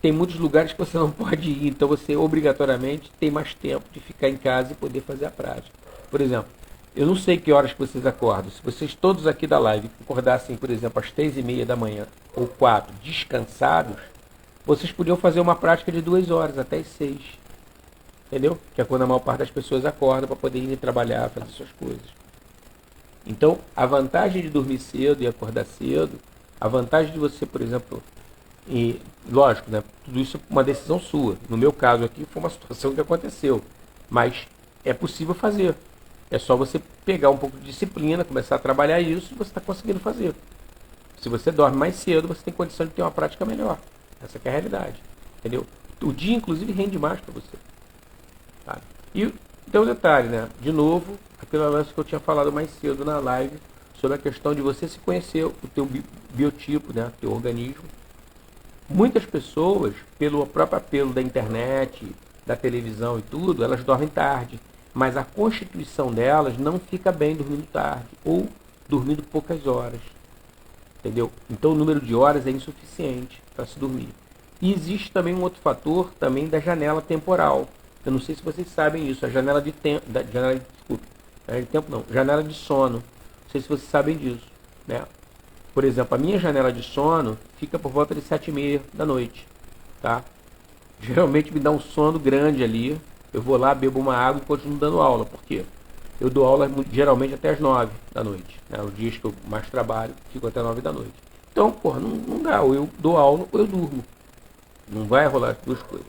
tem muitos lugares que você não pode ir, então você obrigatoriamente tem mais tempo de ficar em casa e poder fazer a prática. Por exemplo, eu não sei que horas que vocês acordam. Se vocês todos aqui da live acordassem, por exemplo, às 3h30 da manhã ou 4, descansados, vocês podiam fazer uma prática de 2 horas até as 6. Entendeu? Que é quando a maior parte das pessoas acorda para poder ir trabalhar, fazer suas coisas. Então, a vantagem de dormir cedo e acordar cedo, a vantagem de você, por exemplo, e lógico, né, tudo isso é uma decisão sua. No meu caso aqui foi uma situação que aconteceu, mas é possível fazer. É só você pegar um pouco de disciplina, começar a trabalhar isso e você está conseguindo fazer. Se você dorme mais cedo, você tem condição de ter uma prática melhor. Essa que é a realidade. Entendeu? O dia, inclusive, rende mais para você. Tá? E tem um detalhe, né? De novo, aquele lance que eu tinha falado mais cedo na live, sobre a questão de você se conhecer o teu biotipo, né? O teu organismo. Muitas pessoas, pelo próprio apelo da internet, da televisão e tudo, elas dormem tarde. Mas a constituição delas não fica bem dormindo tarde ou dormindo poucas horas. Entendeu? Então o número de horas é insuficiente para se dormir. E existe também um outro fator também da janela temporal. Eu não sei se vocês sabem isso, a janela de tempo, janela de sono. Não sei se vocês sabem disso, né? Por exemplo, a minha janela de sono fica por volta de 7h30 da noite, tá? Geralmente me dá um sono grande ali. Eu vou lá, bebo uma água e continuo dando aula. Por quê? Eu dou aula geralmente até as 9 da noite. Né? Os dias que eu mais trabalho, fico até 9 da noite. Então, porra, não dá. Ou eu dou aula ou eu durmo. Não vai rolar as duas coisas.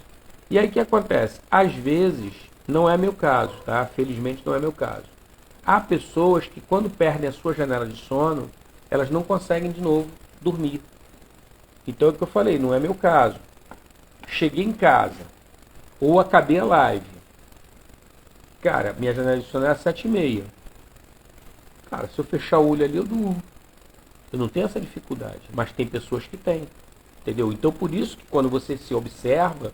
E aí o que acontece? Às vezes, não é meu caso, tá? Felizmente não é meu caso. Há pessoas que quando perdem a sua janela de sono, elas não conseguem de novo dormir. Então é o que eu falei, não é meu caso. Cheguei em casa, ou acabei a live. Cara, minha janela de sono é às 7h30. Cara, se eu fechar o olho ali, eu durmo. Eu não tenho essa dificuldade, mas tem pessoas que têm. Entendeu? Então por isso que quando você se observa,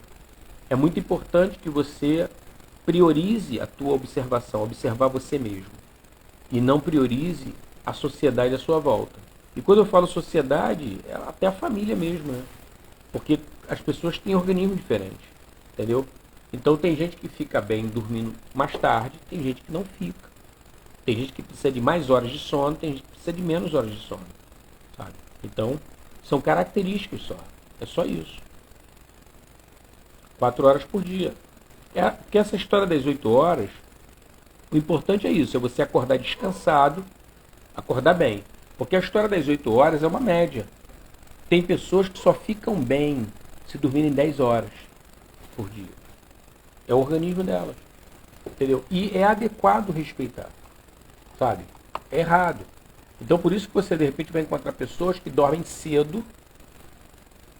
é muito importante que você priorize a tua observação, observar você mesmo. E não priorize a sociedade à sua volta. E quando eu falo sociedade, é até a família mesmo, né? Porque as pessoas têm organismos diferentes, entendeu? Então tem gente que fica bem dormindo mais tarde, tem gente que não fica. Tem gente que precisa de mais horas de sono, tem gente que precisa de menos horas de sono, sabe? Então, são características só. É só isso. 4 horas por dia. Porque essa história das 8 horas, o importante é isso, é você acordar descansado, acordar bem. Porque a história das 8 horas é uma média. Tem pessoas que só ficam bem se dormirem 10 horas por dia. É o organismo delas. Entendeu? E é adequado respeitar. Sabe? É errado. Então por isso que você de repente vai encontrar pessoas que dormem cedo,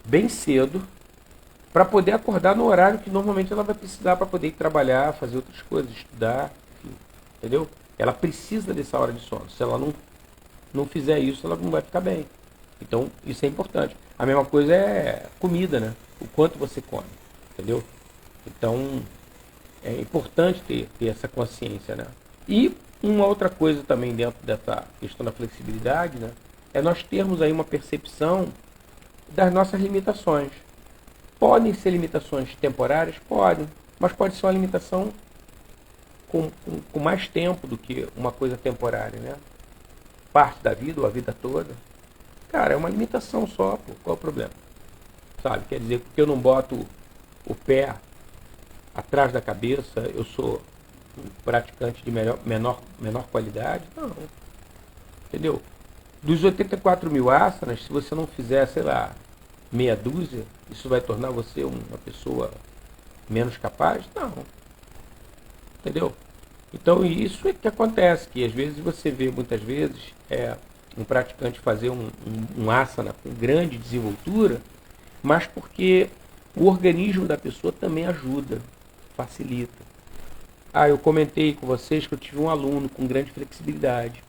bem cedo, para poder acordar no horário que normalmente ela vai precisar para poder ir trabalhar, fazer outras coisas, estudar, enfim, entendeu? Ela precisa dessa hora de sono. Se ela não fizer isso, ela não vai ficar bem. Então, isso é importante. A mesma coisa é comida, né? O quanto você come, entendeu? Então, é importante ter essa consciência, né? E uma outra coisa também dentro dessa questão da flexibilidade, né? É nós termos aí uma percepção das nossas limitações. Podem ser limitações temporárias? Podem. Mas pode ser uma limitação com mais tempo do que uma coisa temporária, né? Parte da vida ou a vida toda. Cara, é uma limitação só, pô. Qual é o problema? Sabe? Quer dizer, porque eu não boto o pé atrás da cabeça, eu sou um praticante de menor qualidade? Não. Entendeu? Dos 84 mil asanas, se você não fizer, sei lá, meia dúzia, isso vai tornar você uma pessoa menos capaz? Não. Entendeu? Então isso é que acontece, que às vezes você vê, muitas vezes, um praticante fazer um asana com grande desenvoltura, mas porque o organismo da pessoa também ajuda, facilita. Eu comentei com vocês que eu tive um aluno com grande flexibilidade.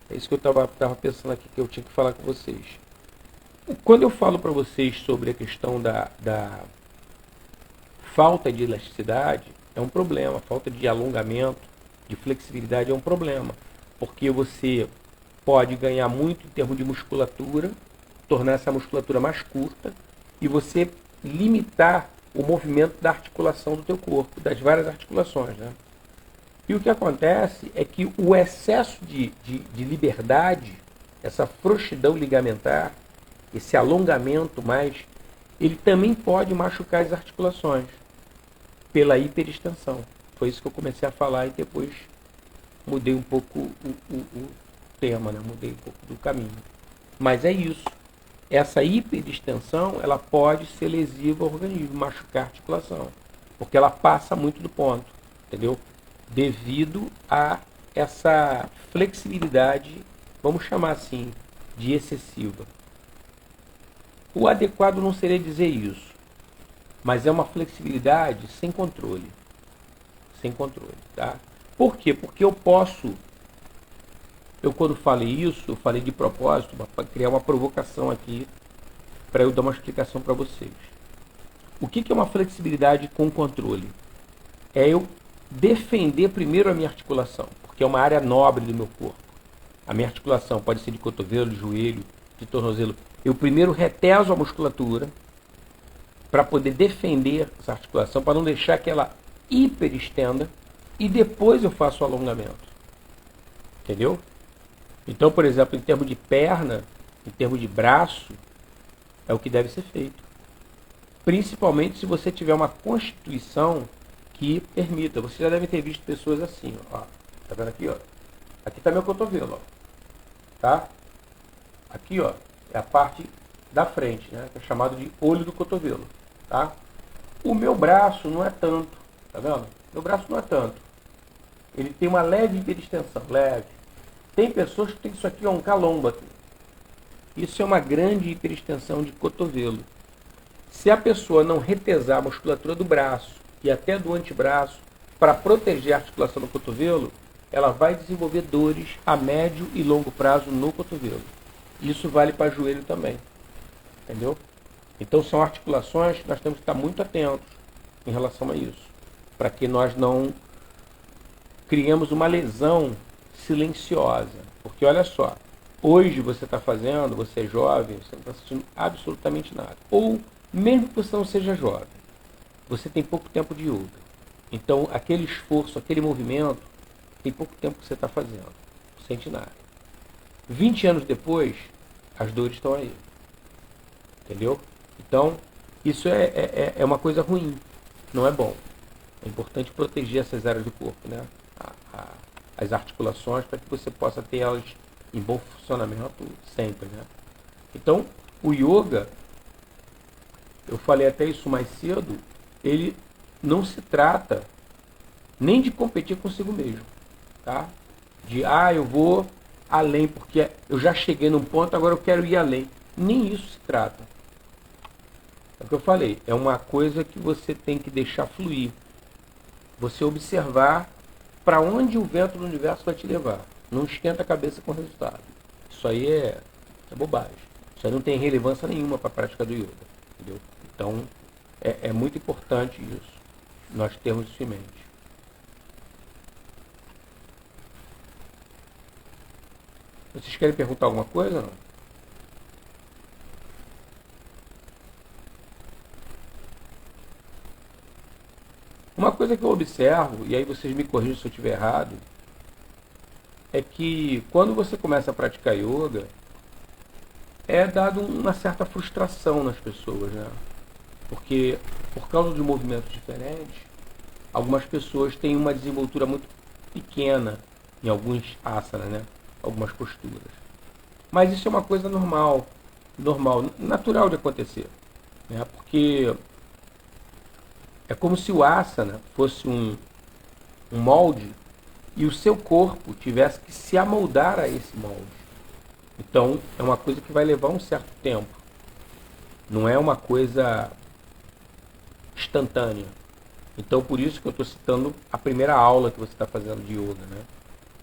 É isso que eu estava pensando aqui, que eu tinha que falar com vocês. Quando eu falo para vocês sobre a questão da falta de elasticidade, é um problema. Falta de alongamento, de flexibilidade é um problema. Porque você pode ganhar muito em termos de musculatura, tornar essa musculatura mais curta e você limitar o movimento da articulação do teu corpo, das várias articulações, né? E o que acontece é que o excesso de liberdade, essa frouxidão ligamentar, esse alongamento mais, ele também pode machucar as articulações pela hiperextensão. Foi isso que eu comecei a falar e depois mudei um pouco o tema, né? Mudei um pouco do caminho. Mas é isso. Essa hiperextensão, ela pode ser lesiva ao organismo, machucar a articulação, porque ela passa muito do ponto, entendeu? Devido a essa flexibilidade, vamos chamar assim, de excessiva. O adequado não seria dizer isso, mas é uma flexibilidade sem controle. Sem controle, tá? Por quê? Porque eu quando falei isso, eu falei de propósito, para criar uma provocação aqui, para eu dar uma explicação para vocês. O que é uma flexibilidade com controle? É eu defender primeiro a minha articulação, porque é uma área nobre do meu corpo. A minha articulação pode ser de cotovelo, de joelho, de tornozelo. Eu primeiro reteso a musculatura para poder defender essa articulação, para não deixar que ela hiperestenda, e depois eu faço o alongamento. Entendeu? Então, por exemplo, em termos de perna, em termos de braço, é o que deve ser feito. Principalmente se você tiver uma constituição que permita. Você já deve ter visto pessoas assim, ó. Tá vendo aqui, ó? Aqui tá meu cotovelo, ó. Tá? Aqui, ó, é a parte da frente, né? Que é chamado de olho do cotovelo, tá? O meu braço não é tanto, tá vendo? Meu braço não é tanto. Ele tem uma leve hiperextensão, leve. Tem pessoas que tem isso aqui, ó, um calombo aqui. Isso é uma grande hiperextensão de cotovelo. Se a pessoa não retesar a musculatura do braço e até do antebraço para proteger a articulação do cotovelo, ela vai desenvolver dores a médio e longo prazo no cotovelo. Isso vale para joelho também. Entendeu? Então são articulações que nós temos que estar muito atentos em relação a isso, para que nós não criemos uma lesão silenciosa. Porque olha só, hoje você está fazendo, você é jovem, você não está assistindo absolutamente nada. Ou mesmo que você não seja jovem, você tem pouco tempo de yoga. Então aquele esforço, aquele movimento, tem pouco tempo que você está fazendo. Não sente nada. 20 anos depois, as dores estão aí. Entendeu? Então, isso é uma coisa ruim. Não é bom. É importante proteger essas áreas do corpo, né? As articulações, para que você possa ter elas em bom funcionamento sempre, né? Então, o yoga, eu falei até isso mais cedo, ele não se trata nem de competir consigo mesmo, tá? De, eu vou além, porque eu já cheguei num ponto, agora eu quero ir além. Nem isso se trata. É o que eu falei, é uma coisa que você tem que deixar fluir. Você observar para onde o vento do universo vai te levar. Não esquenta a cabeça com o resultado. Isso aí é bobagem. Isso aí não tem relevância nenhuma para a prática do yoga. Entendeu? Então, é muito importante isso. Nós termos isso em mente. Vocês querem perguntar alguma coisa? Não? Uma coisa que eu observo, e aí vocês me corrigem se eu estiver errado, é que quando você começa a praticar yoga, é dado uma certa frustração nas pessoas, né? Porque, por causa de movimentos diferentes, algumas pessoas têm uma desenvoltura muito pequena em alguns asanas, né? Algumas posturas. Mas isso é uma coisa normal, natural de acontecer, né? Porque é como se o asana fosse um molde e o seu corpo tivesse que se amoldar a esse molde. Então, é uma coisa que vai levar um certo tempo. Não é uma coisa instantânea. Então, por isso que eu estou citando a primeira aula que você está fazendo de yoga, né?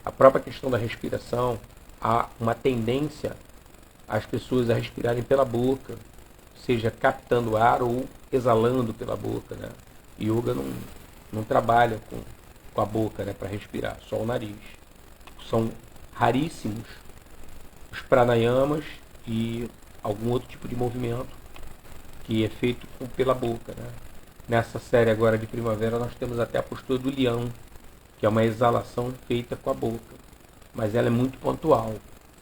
A própria questão da respiração, há uma tendência às pessoas a respirarem pela boca, seja captando ar ou exalando pela boca, né? Yoga não trabalha com a boca, né, para respirar, só o nariz. São raríssimos os pranayamas e algum outro tipo de movimento que é feito pela boca, né? Nessa série agora de primavera nós temos até a postura do leão, que é uma exalação feita com a boca, mas ela é muito pontual.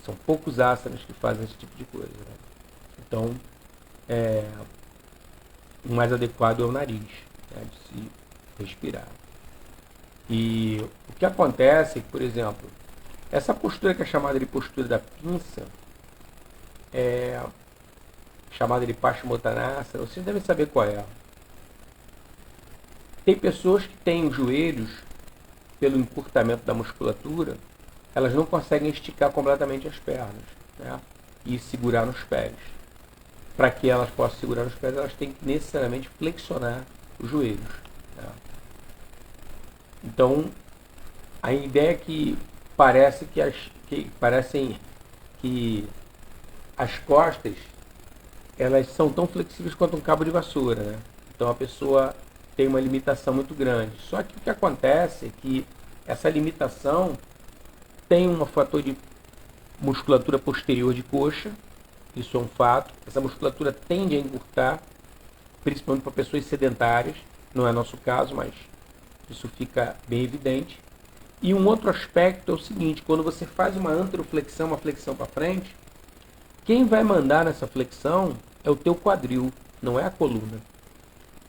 São poucos asanas que fazem esse tipo de coisa, né? Então, o mais adequado é o nariz, né, de se respirar. E o que acontece é que, por exemplo, essa postura que é chamada de postura da pinça, é chamada de Paschimottanasana, vocês devem saber qual é. Tem pessoas que têm os joelhos, pelo encurtamento da musculatura, elas não conseguem esticar completamente as pernas, né, e segurar nos pés. Para que elas possam segurar nos pés, elas têm que necessariamente flexionar os joelhos, né? Então, a ideia é que parece parecem que as costas elas são tão flexíveis quanto um cabo de vassoura, né? Então a pessoa tem uma limitação muito grande. Só que o que acontece é que essa limitação tem um fator de musculatura posterior de coxa. Isso é um fato. Essa musculatura tende a encurtar, principalmente para pessoas sedentárias. Não é nosso caso, mas isso fica bem evidente. E um outro aspecto é o seguinte: quando você faz uma anteroflexão, uma flexão para frente, quem vai mandar nessa flexão é o teu quadril, não é a coluna.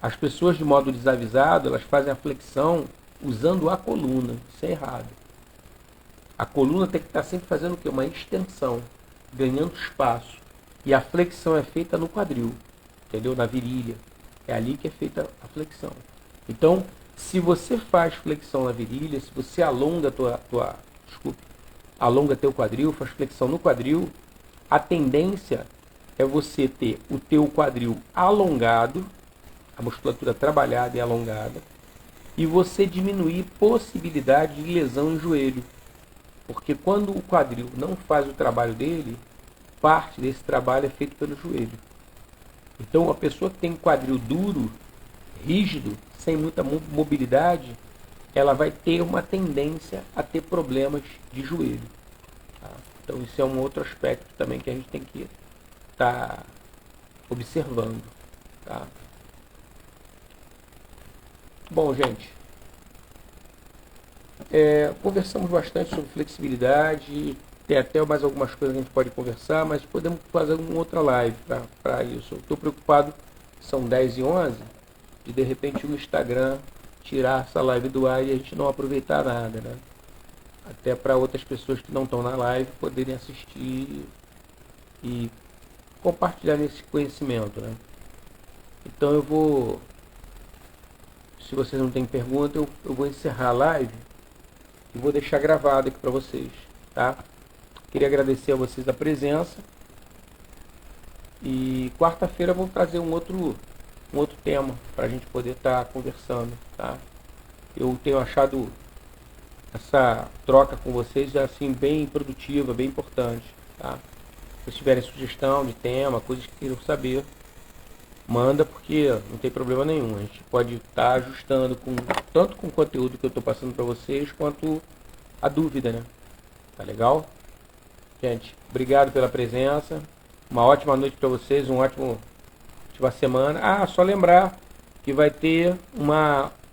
As pessoas, de modo desavisado, elas fazem a flexão usando a coluna. Isso é errado. A coluna tem que estar sempre fazendo o quê? Uma extensão, ganhando espaço. E a flexão é feita no quadril, entendeu? Na virilha. É ali que é feita a flexão. Então, se você faz flexão na virilha, se você alonga alonga teu quadril, faz flexão no quadril, a tendência é você ter o teu quadril alongado, a musculatura trabalhada e alongada, e você diminuir possibilidade de lesão em joelho. Porque quando o quadril não faz o trabalho dele, parte desse trabalho é feito pelo joelho. Então, a pessoa que tem quadril duro, rígido, sem muita mobilidade, ela vai ter uma tendência a ter problemas de joelho. Tá? Então, isso é um outro aspecto também que a gente tem que estar observando. Tá? Bom, gente, conversamos bastante sobre flexibilidade. Tem até mais algumas coisas que a gente pode conversar, mas podemos fazer uma outra live para isso. Eu estou preocupado, são 10h11, de repente o Instagram tirar essa live do ar e a gente não aproveitar nada, né? Até para outras pessoas que não estão na live poderem assistir e compartilhar esse conhecimento, né? Então eu vou, se vocês não têm pergunta, eu vou encerrar a live e vou deixar gravado aqui para vocês, tá? Queria agradecer a vocês a presença. E quarta-feira vou trazer um outro tema para a gente poder estar conversando, tá? Eu tenho achado essa troca com vocês assim bem produtiva, bem importante, tá? Se vocês tiverem sugestão de tema, coisas que queiram saber, manda, porque não tem problema nenhum. A gente pode estar ajustando tanto com o conteúdo que eu estou passando para vocês, quanto a dúvida, né? Tá legal? Gente, obrigado pela presença. Uma ótima noite para vocês, uma ótima semana. Só lembrar que vai ter um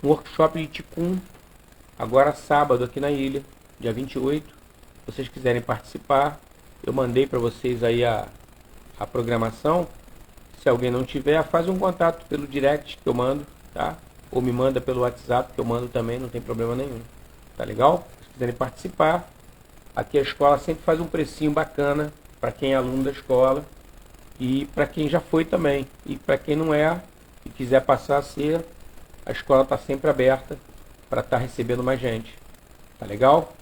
workshop de Ticum agora sábado aqui na ilha, dia 28. Se vocês quiserem participar, eu mandei para vocês aí a programação. Se alguém não tiver, faz um contato pelo direct que eu mando, tá? Ou me manda pelo WhatsApp que eu mando também, não tem problema nenhum. Tá legal? Se quiserem participar, aqui a escola sempre faz um precinho bacana para quem é aluno da escola e para quem já foi também. E para quem não é e quiser passar a ser, a escola está sempre aberta para estar recebendo mais gente. Tá legal?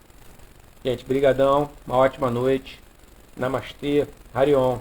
Gente, brigadão, uma ótima noite. Namastê, Harion.